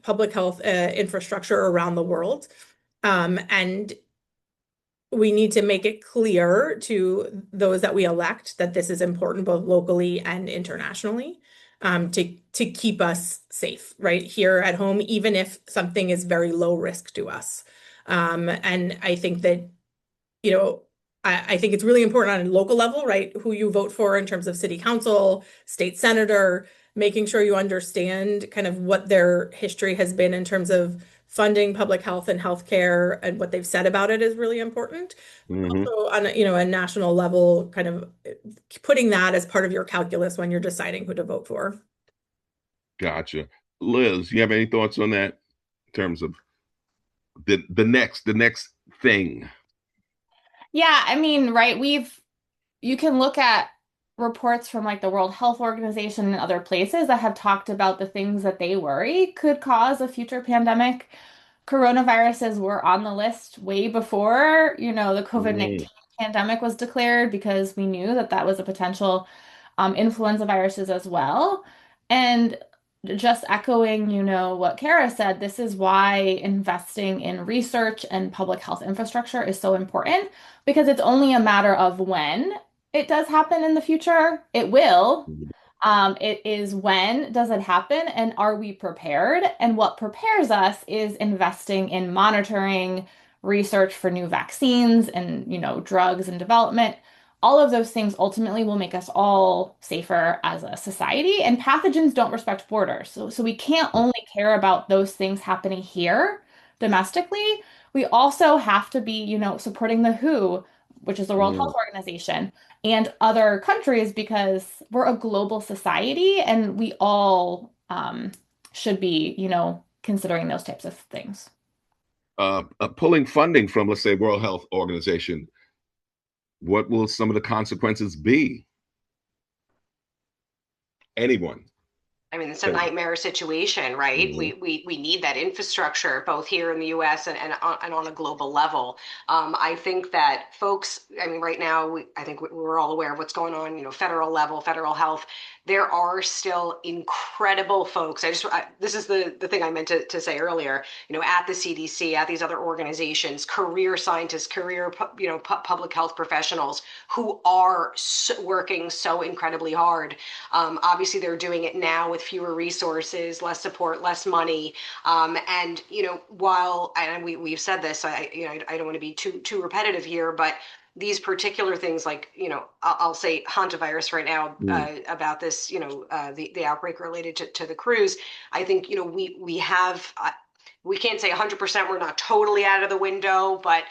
public health infrastructure around the world. And we need to make it clear to those that we elect that this is important both locally and internationally to keep us safe right here at home, even if something is very low risk to us. And I think that, I think it's really important on a local level, right? Who you vote for in terms of city council, state senator, making sure you understand kind of what their history has been in terms of funding public health and healthcare and what they've said about it is really important. Also on a national level, kind of putting that as part of your calculus when you're deciding who to vote for. Gotcha. Liz, you have any thoughts on that in terms of the next thing? Yeah, I mean, right, you can look at reports from like the World Health Organization and other places that have talked about the things that they worry could cause a future pandemic. Coronaviruses were on the list way before, the COVID-19 pandemic was declared because we knew that that was a potential influenza viruses as well. And just echoing, what Cara said, this is why investing in research and public health infrastructure is so important because it's only a matter of when it does happen in the future. It will. It is when does it happen and are we prepared? And what prepares us is investing in monitoring, research for new vaccines and, drugs and development. All of those things ultimately will make us all safer as a society, and pathogens don't respect borders. So we can't only care about those things happening here domestically. We also have to be, supporting the WHO, which is the World Health Organization, and other countries because we're a global society and we all should be, considering those types of things. Pulling funding from, let's say, World Health Organization, what will some of the consequences be? Anyone? I mean, it's a nightmare situation, right? We need that infrastructure both here in the U.S. and on a global level. I think that folks, I mean, right now, I think we're all aware of what's going on, federal level, federal health. There are still incredible folks. This is the thing I meant to say earlier, at the CDC, at these other organizations, career scientists, career, public health professionals who are working so incredibly hard. Obviously, they're doing it now with fewer resources, less support, less money. And, while, and we've said this, I don't want to be too repetitive here, but these particular things like, I'll say hantavirus right now about this, the outbreak related to the cruise. I think, we have we can't say 100% we're not totally out of the window, but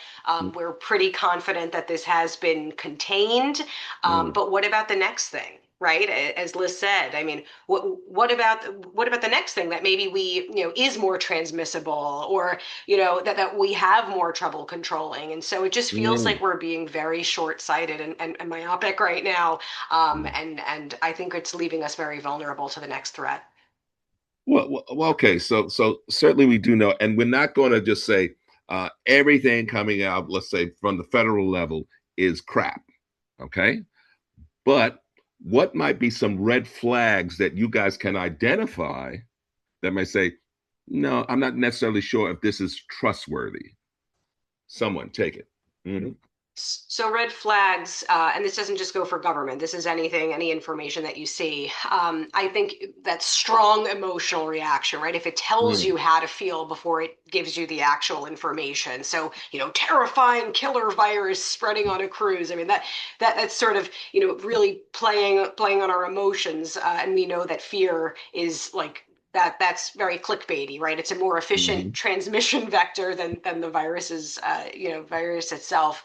we're pretty confident that this has been contained. But what about the next thing? Right, as Liz said, I mean, what about the next thing that maybe we, is more transmissible, or that we have more trouble controlling? And so it just feels like we're being very short-sighted and myopic right now, and I think it's leaving us very vulnerable to the next threat. Well, okay. So certainly we do know, and we're not going to just say everything coming out, let's say from the federal level, is crap. Okay, but what might be some red flags that you guys can identify that may say, no, I'm not necessarily sure if this is trustworthy? Someone take it. Mm-hmm. So red flags, and this doesn't just go for government, this is any information that you see. I think that strong emotional reaction, right? If it tells you how to feel before it gives you the actual information. So, terrifying killer virus spreading on a cruise. I mean, that's sort of, really playing on our emotions. And we know that fear is like, that's very clickbaity, right? It's a more efficient transmission vector than the virus's, virus itself.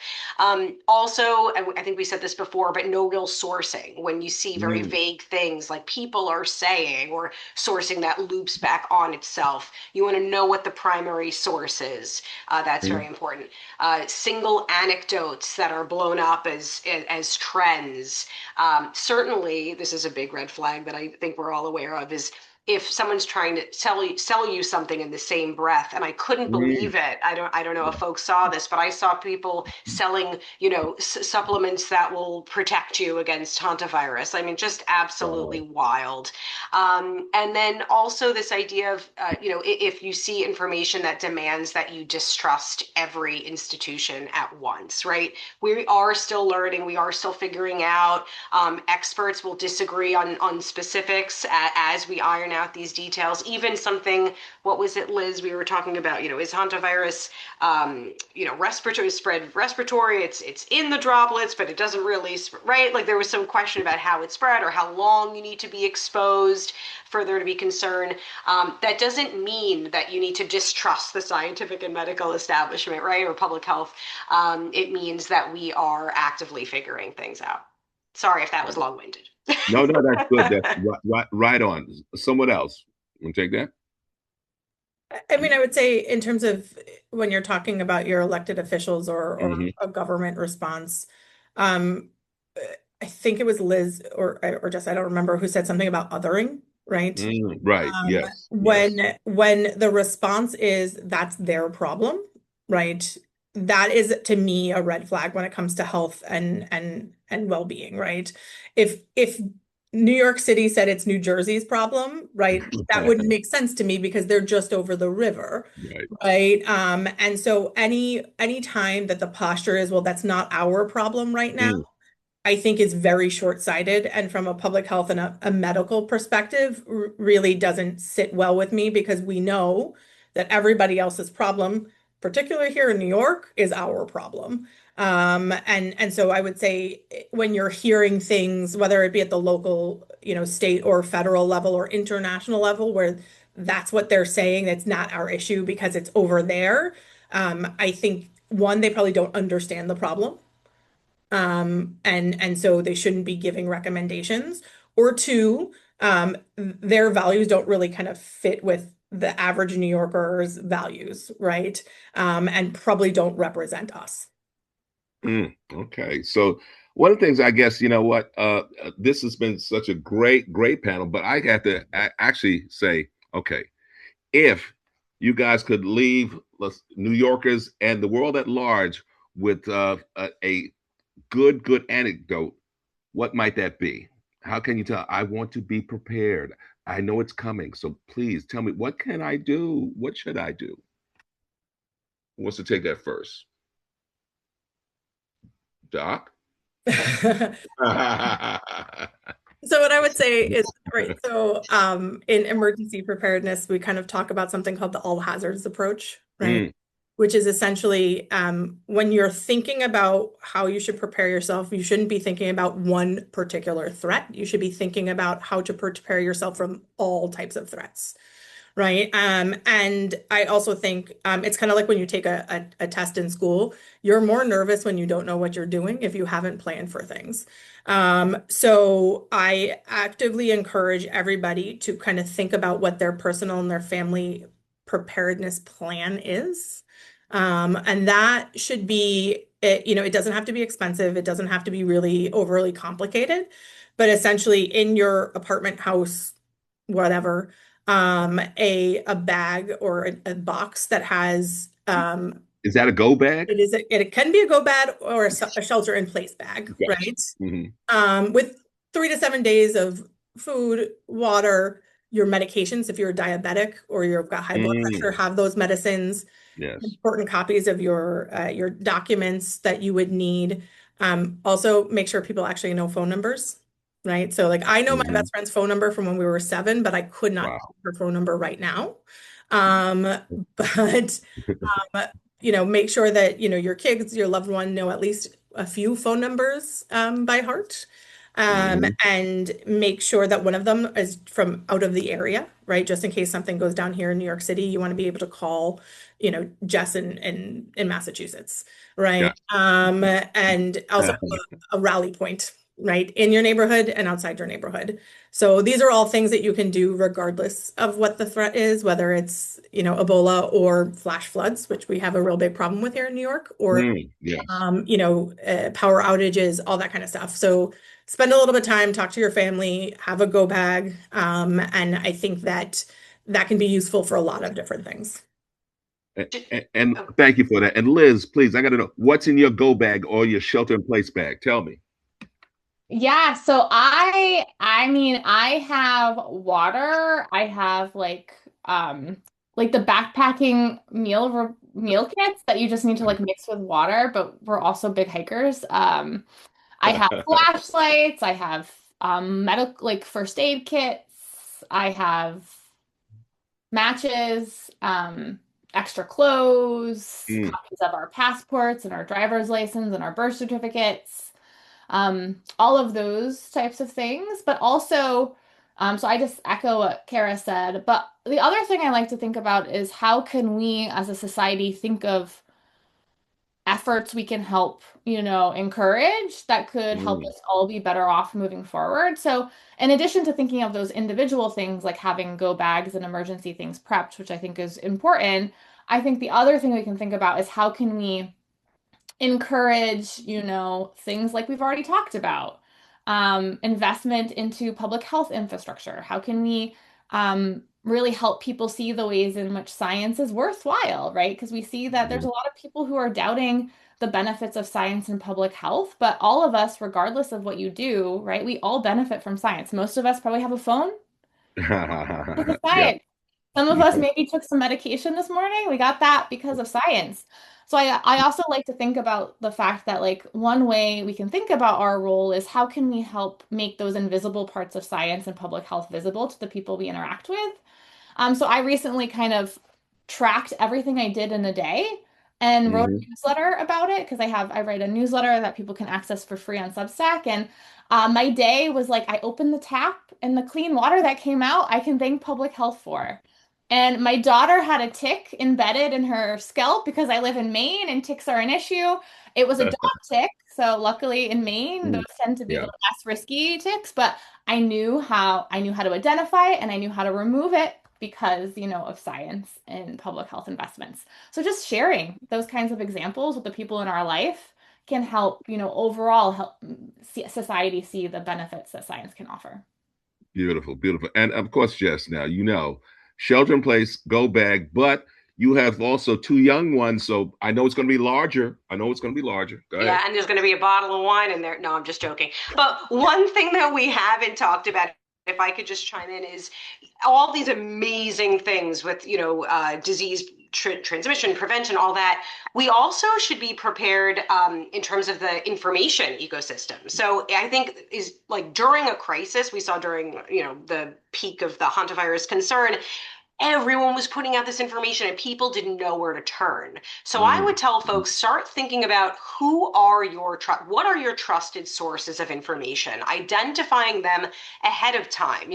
Also, I think we said this before, but no real sourcing. When you see very vague things like people are saying, or sourcing that loops back on itself, you want to know what the primary source is. That's very important. Single anecdotes that are blown up as trends. Certainly, this is a big red flag that I think we're all aware of, is if someone's trying to sell you something in the same breath. And I couldn't believe it. I don't know if folks saw this, but I saw people selling, supplements that will protect you against hantavirus. I mean, just absolutely wild. And then also this idea of, if you see information that demands that you distrust every institution at once, right? We are still learning. We are still figuring out. Experts will disagree on specifics as we iron out these details. Even something, what was it, Liz, we were talking about, is hantavirus, respiratory, it's in the droplets, but it doesn't really, right? Like there was some question about how it spread or how long you need to be exposed for there to be concern. That doesn't mean that you need to distrust the scientific and medical establishment, right? Or public health. It means that we are actively figuring things out. Sorry if that was long-winded. No, that's good. That's right on. Someone else. Want to take that? I mean, I would say in terms of when you're talking about your elected officials or a government response, I think it was Liz or Jess, I don't remember, who said something about othering, right? Right. Yes. When the response is that's their problem, right? That is, to me, a red flag when it comes to health and well-being, right? If New York City said it's New Jersey's problem, right? That wouldn't make sense to me because they're just over the river, right? And so any time that the posture is, well, that's not our problem right now, I think is very short-sighted, and from a public health and a medical perspective, really doesn't sit well with me, because we know that everybody else's problem, particularly here in New York, is our problem. And so I would say when you're hearing things, whether it be at the local, state or federal level or international level, where that's what they're saying, it's not our issue because it's over there. I think, one, they probably don't understand the problem. And so they shouldn't be giving recommendations. Or two, their values don't really kind of fit with the average New Yorker's values, right? And probably don't represent us. Okay. So one of the things, I guess, this has been such a great panel, but I have to actually say, okay, if you guys could leave New Yorkers and the world at large with a good anecdote, what might that be? How can you tell? I want to be prepared. I know it's coming. So please tell me, what can I do? What should I do? Who wants to take that first? Doc? So what I would say is, right, so in emergency preparedness, we kind of talk about something called the all hazards approach, right? Which is essentially when you're thinking about how you should prepare yourself, you shouldn't be thinking about one particular threat. You should be thinking about how to prepare yourself from all types of threats, right? And I also think it's kind of like when you take a test in school, you're more nervous when you don't know what you're doing if you haven't planned for things. So I actively encourage everybody to kind of think about what their personal and their family preparedness plan is. And that should be, it doesn't have to be expensive. It doesn't have to be really overly complicated, but essentially in your apartment, house, whatever, a bag or a box that has Is that a go bag? it can be a go bag or a shelter in place bag, Gotcha. right? Hmm. With 3 to 7 days of food, water, your medications, if you're diabetic or you've got high blood pressure, Mm, have those medicines, yes. important copies of your documents that you would need. Also, make sure people actually know phone numbers, right? So, like, I know my Hmm. best friend's phone number from when we were 7, but I could not Wow. tell her phone number right now. Um, but make sure that your kids, your loved one know at least a few phone numbers by heart. Hmm. And make sure that one of them is from out of the area, right? Just in case something goes down here in New York City, you want to be able to call, Jess in Massachusetts, Yeah. right? And also a rally point, right, in your neighborhood and outside your neighborhood. So these are all things that you can do regardless of what the threat is, whether it's, Ebola or flash floods, which we have a real big problem with here in New York, or Yes. power outages, all that kind of stuff. So spend a little bit of time, talk to your family, have a go bag. And I think that that can be useful for a lot of different things. And thank you for that. And Liz, please, I got to know what's in your go bag or your shelter in place bag. Tell me. Yeah, so I mean I have water, I have like the backpacking meal kits that you just need to like mix with water, but we're also big hikers. I have flashlights, I have medical like first aid kits, I have matches, extra clothes, Mm, copies of our passports and our driver's license and our birth certificates, all of those types of things. But also, so I just echo what Cara said. But the other thing I like to think about is how can we as a society think of efforts we can help, encourage that could help mm. us all be better off moving forward. So, in addition to thinking of those individual things like having go bags and emergency things prepped, which I think is important, I think the other thing we can think about is how can we encourage, things like we've already talked about, investment into public health infrastructure. How can we really help people see the ways in which science is worthwhile, right? Because we see that there's a lot of people who are doubting the benefits of science and public health, but all of us, regardless of what you do, right, we all benefit from science. Most of us probably have a phone because of Yeah. science. Some of us maybe took some medication this morning. We got that because of science. So I also like to think about the fact that like one way we can think about our role is how can we help make those invisible parts of science and public health visible to the people we interact with. So I recently kind of tracked everything I did in a day and wrote Hmm. a newsletter about it because I write a newsletter that people can access for free on Substack. And my day was like I opened the tap and the clean water that came out, I can thank public health for. And my daughter had a tick embedded in her scalp because I live in Maine and ticks are an issue. It was a dog tick. So luckily in Maine, those tend to be the Yeah. less risky ticks, but I knew how to identify it and I knew how to remove it because, of science and public health investments. So just sharing those kinds of examples with the people in our life can help, overall help society see the benefits that science can offer. Beautiful, beautiful. And of course, Jess, now shelter in place, go bag, but you have also two young ones. So I know it's going to be larger. I know it's going to be larger. Go ahead. Yeah, and there's going to be a bottle of wine in there. No, I'm just joking. But one thing that we haven't talked about, if I could just chime in, is all these amazing things with, disease transmission, prevention, all that. We also should be prepared in terms of the information ecosystem. So I think is like during a crisis, we saw during, the peak of the hantavirus concern, everyone was putting out this information and people didn't know where to turn. So I would Mm. tell folks, start thinking about what are your trusted sources of information, identifying them ahead of time.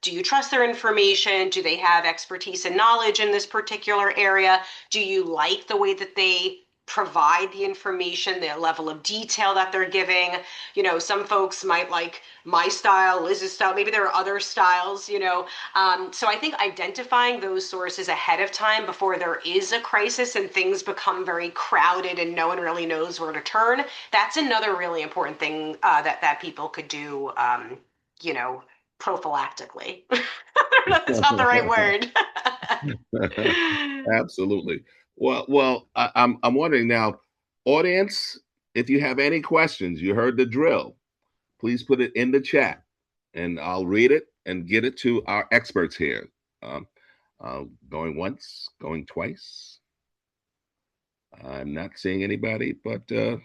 Do you trust their information? Do they have expertise and knowledge in this particular area? Do you like the way that they provide the information, the level of detail that they're giving? Some folks might like my style, Liz's style, maybe there are other styles. So I think identifying those sources ahead of time before there is a crisis and things become very crowded and no one really knows where to turn, that's another really important thing that people could do, prophylactically. I don't know if that's not the right word. Absolutely. Well, I'm wondering now, audience, if you have any questions, you heard the drill. Please put it in the chat, and I'll read it and get it to our experts here. Um, going once, going twice. I'm not seeing anybody, but Deborah.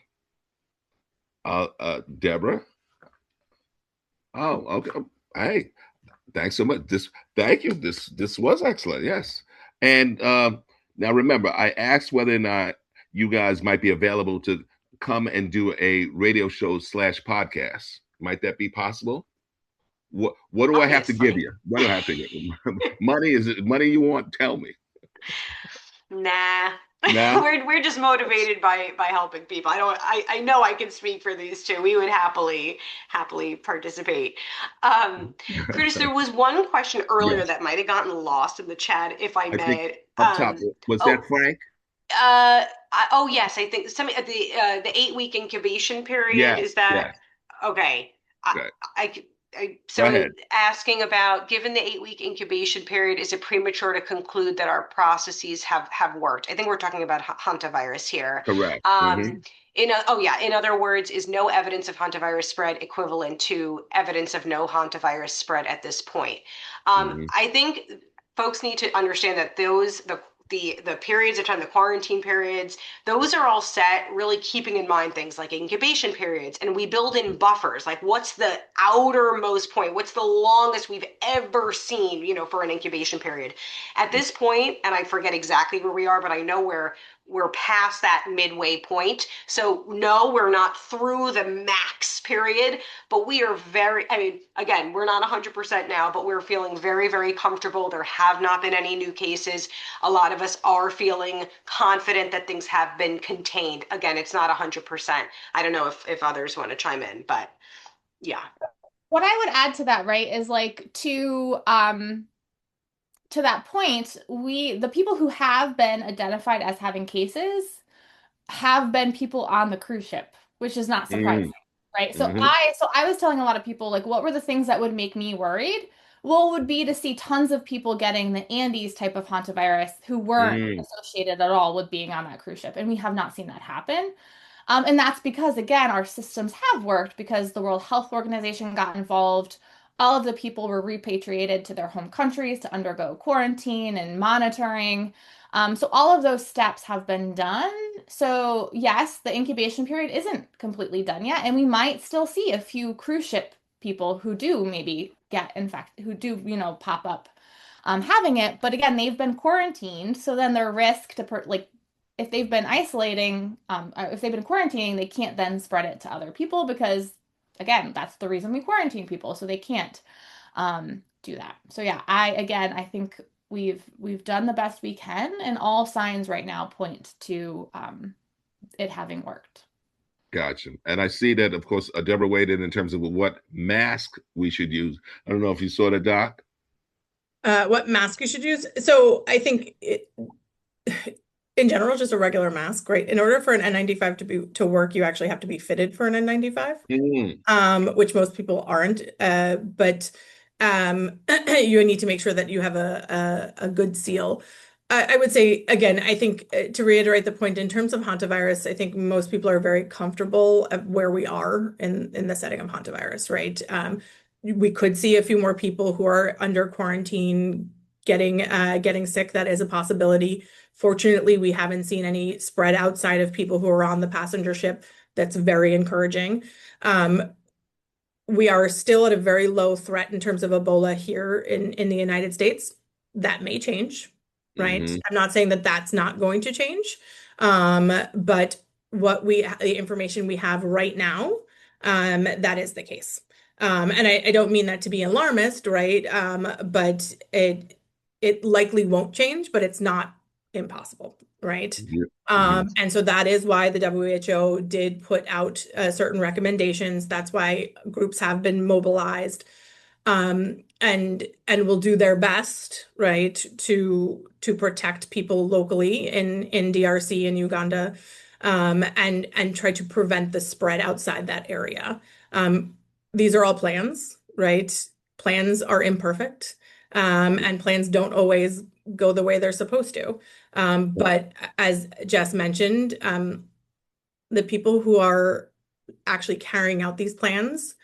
Oh, okay. Hey, thanks so much. Thank you. This was excellent. Yes. And now remember, I asked whether or not you guys might be available to come and do a radio show / podcast. Might that be possible? What do I have to give you? What do I have to give you? Money? Is it money you want? Tell me. Nah. Nah. We're just motivated by helping people. I know I can speak for these two. We would happily participate. Curtis, there was one question earlier Yes. that might have gotten lost in the chat, if I I think may. up top was that Frank? Oh yes, I think the 8-week incubation period, Yes. is that Yes. okay? Right. I Go so ahead. asking about, given the 8-week incubation period, is it premature to conclude that our processes have worked? I think we're talking about hantavirus here. Correct. In other words, is no evidence of hantavirus spread equivalent to evidence of no hantavirus spread at this point? Mm-hmm. I think folks need to understand that the periods of time, the quarantine periods, those are all set really keeping in mind things like incubation periods, and we build in buffers, like what's the outermost point, what's the longest we've ever seen, for an incubation period. At this point, and I forget exactly where we are, but I know we're past that midway point. So no, we're not through the max period, but we are again, we're not 100% now, but we're feeling very, very comfortable. There have not been any new cases. A lot of us are feeling confident that things have been contained. Again, it's not 100%. I don't know if others want to chime in, but yeah. What I would add to that, right, is like to that point, the people who have been identified as having cases have been people on the cruise ship, which is not surprising, right? So Mm-hmm. I was telling a lot of people, like, what were the things that would make me worried? Well, would be to see tons of people getting the Andes type of hantavirus who weren't associated at all with being on that cruise ship, and we have not seen that happen. And that's because, again, our systems have worked because the World Health Organization got involved. All of the people were repatriated to their home countries to undergo quarantine and monitoring. So all of those steps have been done. So yes, the incubation period isn't completely done yet, and we might still see a few cruise ship people who do maybe get infected, who do, pop up having it. But again, they've been quarantined, so then their risk to if they've been isolating, or if they've been quarantining, they can't then spread it to other people because, again, that's the reason we quarantine people, so they can't do that. So yeah, I think we've done the best we can, and all signs right now point to it having worked. Gotcha. And I see that, of course, Deborah weighed in terms of what mask we should use. I don't know if you saw that, Doc. What mask you should use? So I think in general, just a regular mask, right? In order for an N95 to work, you actually have to be fitted for an N95, which most people aren't. But you need to make sure that you have a good seal. I would say, again, I think to reiterate the point, in terms of hantavirus, I think most people are very comfortable at where we are in the setting of hantavirus, right? We could see a few more people who are under quarantine getting sick. That is a possibility. Fortunately, we haven't seen any spread outside of people who are on the passenger ship. That's very encouraging. We are still at a very low threat in terms of Ebola here in the United States. that may change, right? Mm-hmm. I'm not saying that that's not going to change, but the information we have right now, that is the case. And I don't mean that to be alarmist, right? But it likely won't change, but it's not impossible, right? Yeah. Mm-hmm. And so that is why the WHO did put out certain recommendations. That's why groups have been mobilized, and will do their best, right, to protect people locally in DRC and Uganda, and try to prevent the spread outside that area. These are all plans, right? Plans are imperfect, and plans don't always go the way they're supposed to. But as Jess mentioned, the people who are actually carrying out these plans,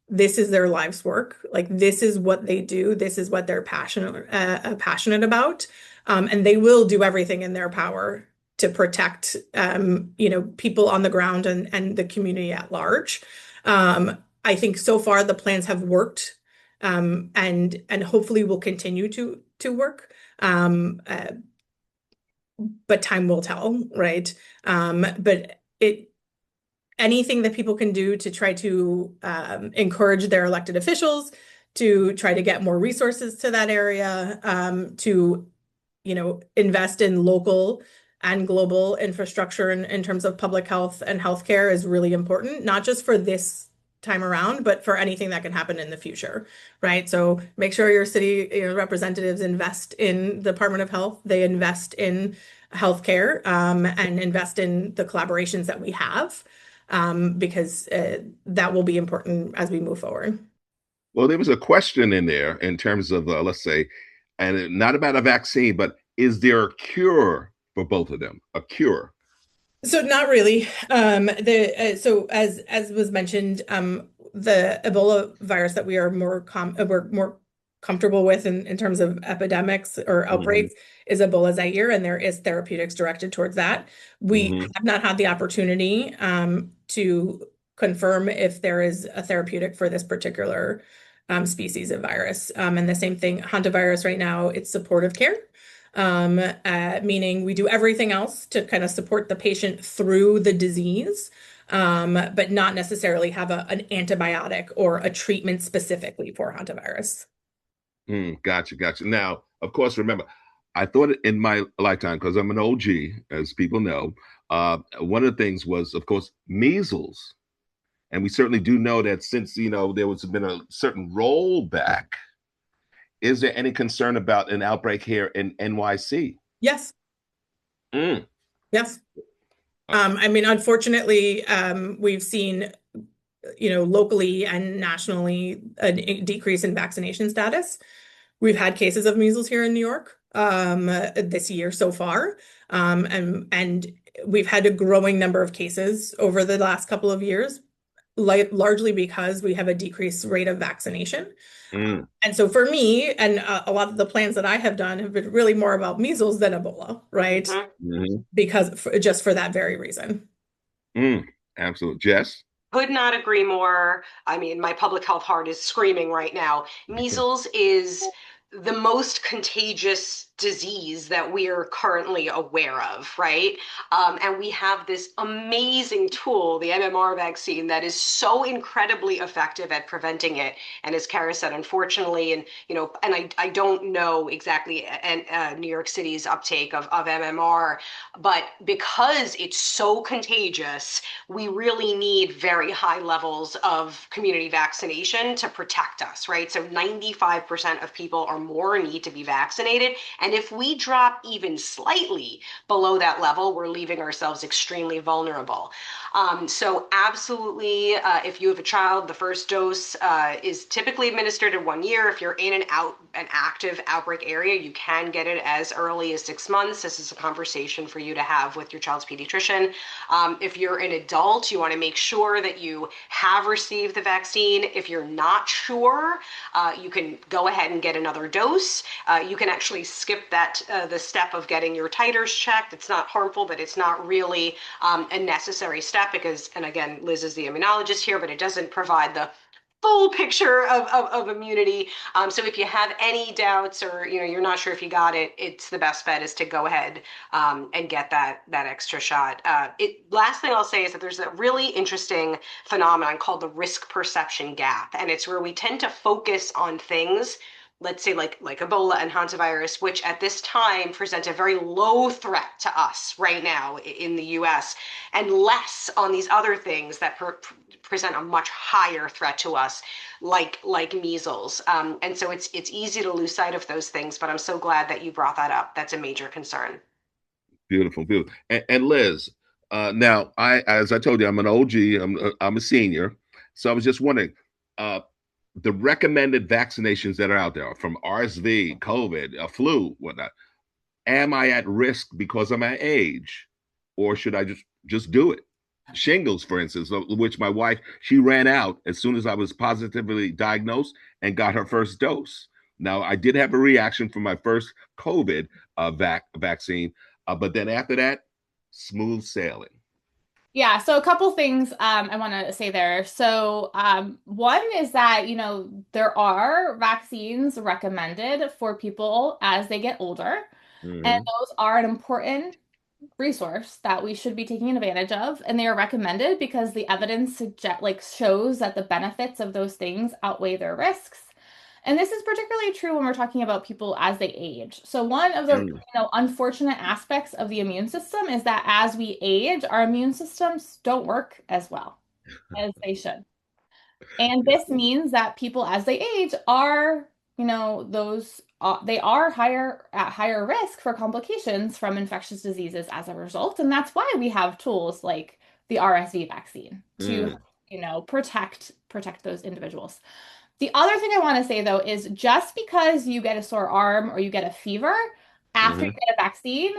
this is their life's work. Like, this is what they do. This is what they're passionate about. And they will do everything in their power to protect, people on the ground and the community at large. I think so far the plans have worked, and hopefully will continue to work. But time will tell, right? But anything that people can do to try to encourage their elected officials to try to get more resources to that area, to invest in local and global infrastructure in terms of public health and healthcare is really important, not just for this time around, but for anything that can happen in the future, right? So make sure your city representatives invest in the Department of Health, they invest in healthcare, and invest in the collaborations that we have, because that will be important as we move forward. Well, there was a question in there in terms of, let's say, and not about a vaccine, but is there a cure for both of them? A cure? So not really. So as was mentioned, the Ebola virus that we are we're more comfortable with in terms of epidemics or outbreaks is Ebola Zaire, and there is therapeutics directed towards that. We have not had the opportunity to confirm if there is a therapeutic for this particular species of virus. And the same thing, Hantavirus right now, it's supportive care. Meaning we do everything else to kind of support the patient through the disease, but not necessarily have an antibiotic or a treatment specifically for hantavirus. Gotcha. Now, of course, remember, I thought in my lifetime, because I'm an OG, as people know, one of the things was, of course, measles. And we certainly do know that since, there was been a certain rollback. Is there any concern about an outbreak here in NYC? Yes. Mm. Yes. I mean, unfortunately, we've seen, locally and nationally a decrease in vaccination status. We've had cases of measles here in New York this year so far, and we've had a growing number of cases over the last couple of years, largely because we have a decreased rate of vaccination. And so for me, and a lot of the plans that I have done have been really more about measles than Ebola, right? Because just for that very reason. Absolutely. Jess? Could not agree more. I mean, my public health heart is screaming right now. Measles is the most contagious disease that we are currently aware of, right? And we have this amazing tool, the MMR vaccine, that is so incredibly effective at preventing it. And as Cara said, unfortunately, and I don't know exactly New York City's uptake of MMR, but because it's so contagious, we really need very high levels of community vaccination to protect us, right? So 95% of people or more need to be vaccinated. And if we drop even slightly below that level, we're leaving ourselves extremely vulnerable. So absolutely, if you have a child, the first dose is typically administered in 1 year. If you're in an active outbreak area, you can get it as early as 6 months. This is a conversation for you to have with your child's pediatrician. If you're an adult, you want to make sure that you have received the vaccine. If you're not sure, you can go ahead and get another dose. You can actually skip the step of getting your titers checked. It's not harmful, but it's not really a necessary step because, and again, Liz is the immunologist here, but it doesn't provide the full picture of immunity. So if you have any doubts or you're not sure if you got it, it's the best bet is to go ahead and get that extra shot. Last thing I'll say is that there's a really interesting phenomenon called the risk perception gap, and it's where we tend to focus on things, let's say like Ebola and hantavirus, which at this time present a very low threat to us right now in the US, and less on these other things that present a much higher threat to us, like measles. And so it's easy to lose sight of those things, but I'm so glad that you brought that up. That's a major concern. Beautiful, beautiful. And Liz, now as I told you, I'm an OG. I'm a senior, so I was just wondering, the recommended vaccinations that are out there from RSV, COVID, flu, whatnot. Am I at risk because of my age, or should I just do it? Shingles, for instance, which my wife, she ran out as soon as I was positively diagnosed and got her first dose. Now, I did have a reaction from my first COVID vaccine, but then after that, smooth sailing. Yeah, so a couple things I want to say there. So one is that, there are vaccines recommended for people as they get older, and those are an important resource that we should be taking advantage of, and they are recommended because the evidence shows that the benefits of those things outweigh their risks. And this is particularly true when we're talking about people as they age. So one of the unfortunate aspects of the immune system is that as we age, our immune systems don't work as well as they should. And this means that people as they age are, they are at higher risk for complications from infectious diseases as a result. And that's why we have tools like the RSV vaccine to, protect those individuals. The other thing I want to say, though, is just because you get a sore arm or you get a fever after you get a vaccine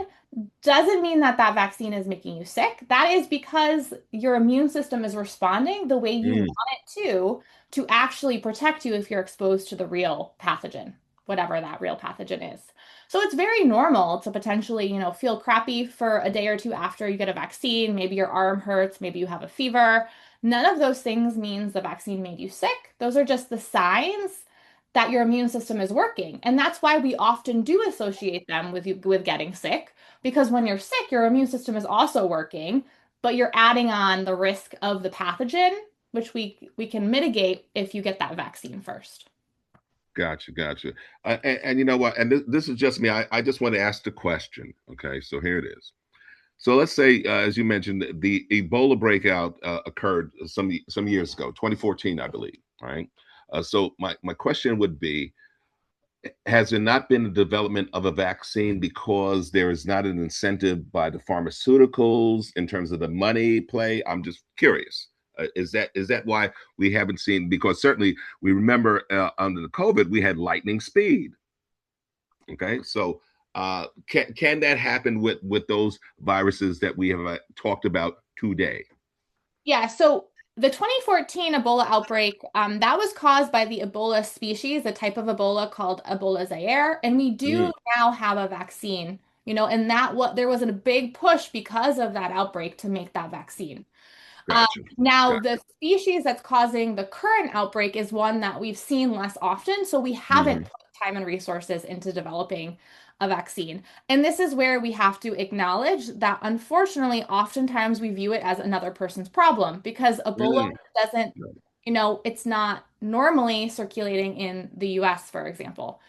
doesn't mean that vaccine is making you sick. That is because your immune system is responding the way you want it to actually protect you if you're exposed to the real pathogen, whatever that real pathogen is. So it's very normal to potentially, feel crappy for a day or two after you get a vaccine. Maybe your arm hurts, maybe you have a fever. None of those things means the vaccine made you sick. Those are just the signs that your immune system is working. And that's why we often do associate them with getting sick, because when you're sick, your immune system is also working, but you're adding on the risk of the pathogen, which we can mitigate if you get that vaccine first. Gotcha. And you know what? And this is just me. I just want to ask the question. Okay, so here it is. So let's say, as you mentioned, the Ebola breakout occurred some years ago, 2014, I believe. Right. So my question would be, has there not been a development of a vaccine because there is not an incentive by the pharmaceuticals in terms of the money play? I'm just curious. Is that why we haven't seen? Because certainly we remember under the COVID we had lightning speed. Okay, so can that happen with those viruses that we have talked about today? Yeah, so the 2014 Ebola outbreak, that was caused by the Ebola species, the type of Ebola called Ebola Zaire, and we do now have a vaccine, and there was a big push because of that outbreak to make that vaccine. Gotcha. Now, the species that's causing the current outbreak is one that we've seen less often, so we haven't put time and resources into developing a vaccine. And this is where we have to acknowledge that, unfortunately, oftentimes we view it as another person's problem because Ebola doesn't, it's not normally circulating in the US, for example.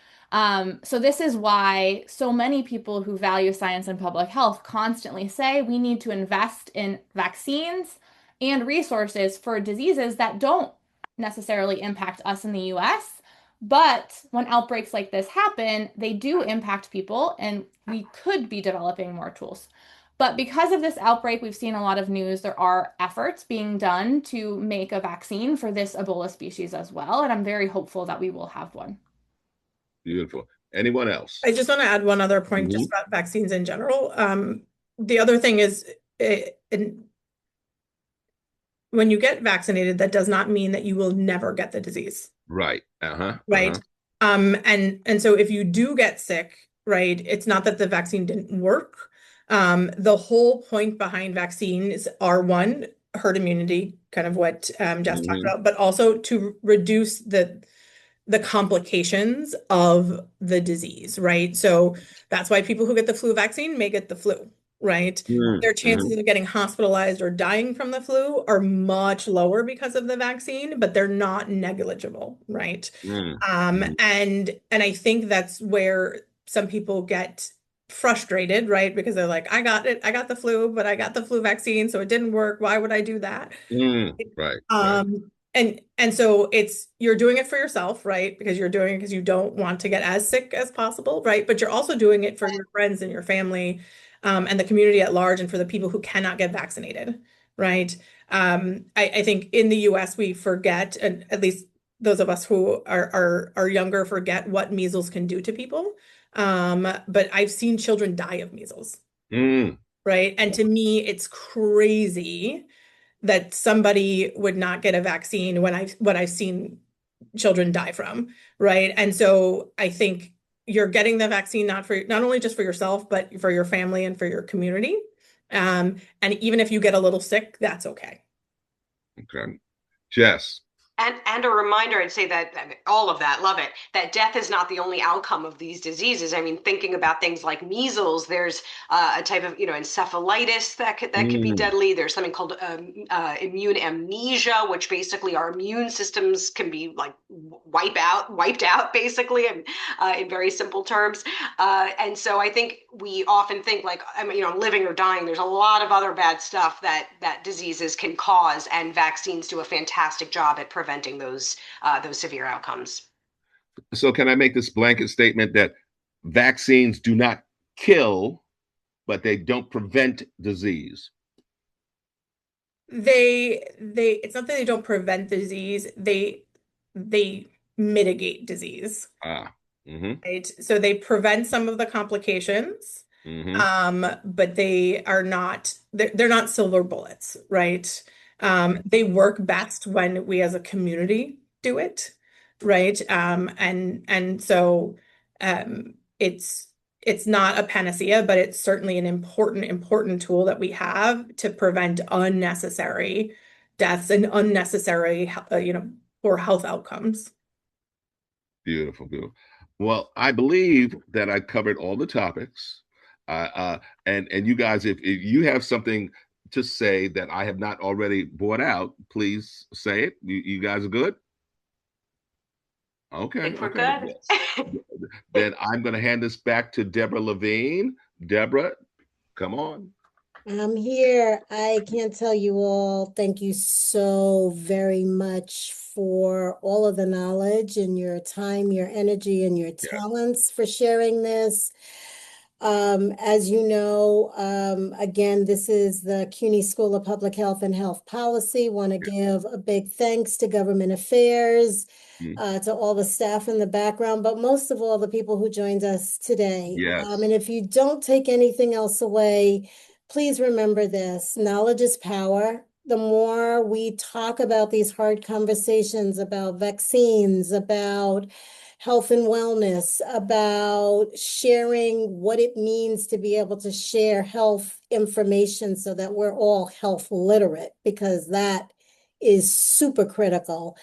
So this is why so many people who value science and public health constantly say we need to invest in vaccines and resources for diseases that don't necessarily impact us in the US. But when outbreaks like this happen, they do impact people, and we could be developing more tools. But because of this outbreak, we've seen a lot of news. There are efforts being done to make a vaccine for this Ebola species as well. And I'm very hopeful that we will have one. Beautiful. Anyone else? I just want to add one other point just about vaccines in general. The other thing is, when you get vaccinated, that does not mean that you will never get the disease. Right. Right. And so if you do get sick, right, it's not that the vaccine didn't work. The whole point behind vaccines are, one, herd immunity, kind of what Jess talked about, but also to reduce the complications of the disease, right? So that's why people who get the flu vaccine may get the flu, right? Their chances of getting hospitalized or dying from the flu are much lower because of the vaccine, but they're not negligible, right? And I think that's where some people get frustrated, right? Because they're like, I got it, I got the flu, but I got the flu vaccine, so it didn't work. Why would I do that? Right. And so you're doing it for yourself, right? Because you're doing it because you don't want to get as sick as possible, right? But you're also doing it for your friends and your family, and the community at large, and for the people who cannot get vaccinated, right? I think in the US we forget, and at least those of us who are younger forget what measles can do to people. But I've seen children die of measles, right? And to me, it's crazy that somebody would not get a vaccine when I've seen children die from, right? And so I think you're getting the vaccine not only just for yourself, but for your family and for your community. And even if you get a little sick, that's okay. Okay. Jess. And a reminder, I'd say that all of that, love it, that death is not the only outcome of these diseases. I mean, thinking about things like measles, there's a type of, encephalitis that could be deadly. There's something called immune amnesia, which basically our immune systems can be like wiped out basically, in very simple terms. And so I think we often think like, I'm living or dying. There's a lot of other bad stuff that diseases can cause, and vaccines do a fantastic job at preventing those severe outcomes. So can I make this blanket statement that vaccines do not kill, but they don't prevent disease? It's not that they don't prevent disease, they mitigate disease. Right? So they prevent some of the complications, but they're not silver bullets, right? They work best when we as a community do it, right? And so it's not a panacea, but it's certainly an important tool that we have to prevent unnecessary deaths and unnecessary poor health outcomes. Beautiful, beautiful. Well, I believe that I covered all the topics. And you guys, if you have something to say that I have not already brought out, please say it. You guys are good? Okay. I think we're good. Then I'm going to hand this back to Deborah Levine. Deborah, come on. I'm here. I can't tell you all. Thank you so very much for all of the knowledge and your time, your energy, and your talents for sharing this. As you know, again, this is the CUNY School of Public Health and Health Policy. Want to give a big thanks to Government Affairs, to all the staff in the background, but most of all, the people who joined us today. And if you don't take anything else away, please remember this: knowledge is power. The more we talk about these hard conversations about vaccines, about health and wellness, about sharing what it means to be able to share health information so that we're all health literate, because that is super critical.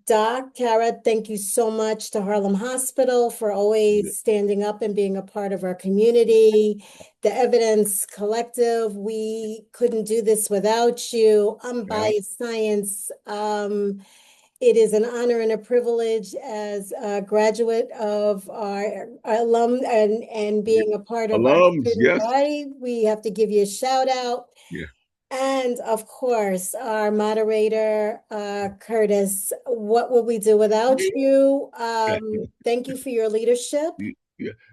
Doc, Cara, thank you so much to Harlem Hospital for always standing up and being a part of our community. The Evidence Collective, we couldn't do this without you. Unbiased Science, it is an honor and a privilege as a graduate of our alum and being a part of our student body. We have to give you a shout out. And of course, our moderator, Curtis, what would we do without you? Thank you for your leadership.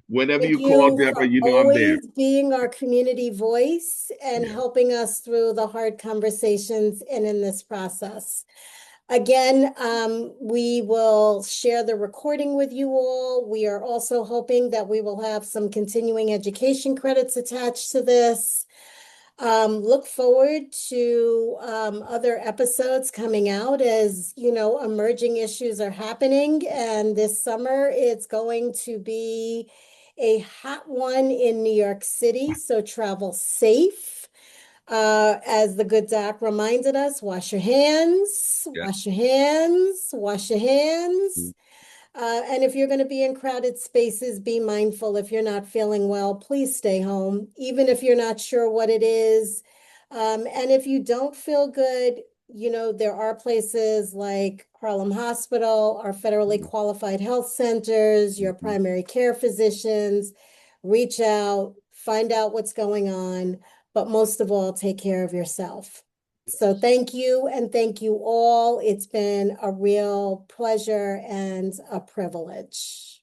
Whenever you call, Deborah, you know I'm there. Always being our community voice and helping us through the hard conversations and in this process. Again, we will share the recording with you all. We are also hoping that we will have some continuing education credits attached to this. Look forward to other episodes coming out as, emerging issues are happening. And this summer, it's going to be a hot one in New York City, so travel safe. As the good doc reminded us, wash your hands, Yeah. wash your hands, wash your hands. And if you're going to be in crowded spaces, be mindful. If you're not feeling well, please stay home, even if you're not sure what it is. And if you don't feel good, you know, there are places like Harlem Hospital, our federally qualified health centers, your primary care physicians. Reach out, find out what's going on, but most of all, take care of yourself. So thank you, and thank you all. It's been a real pleasure and a privilege.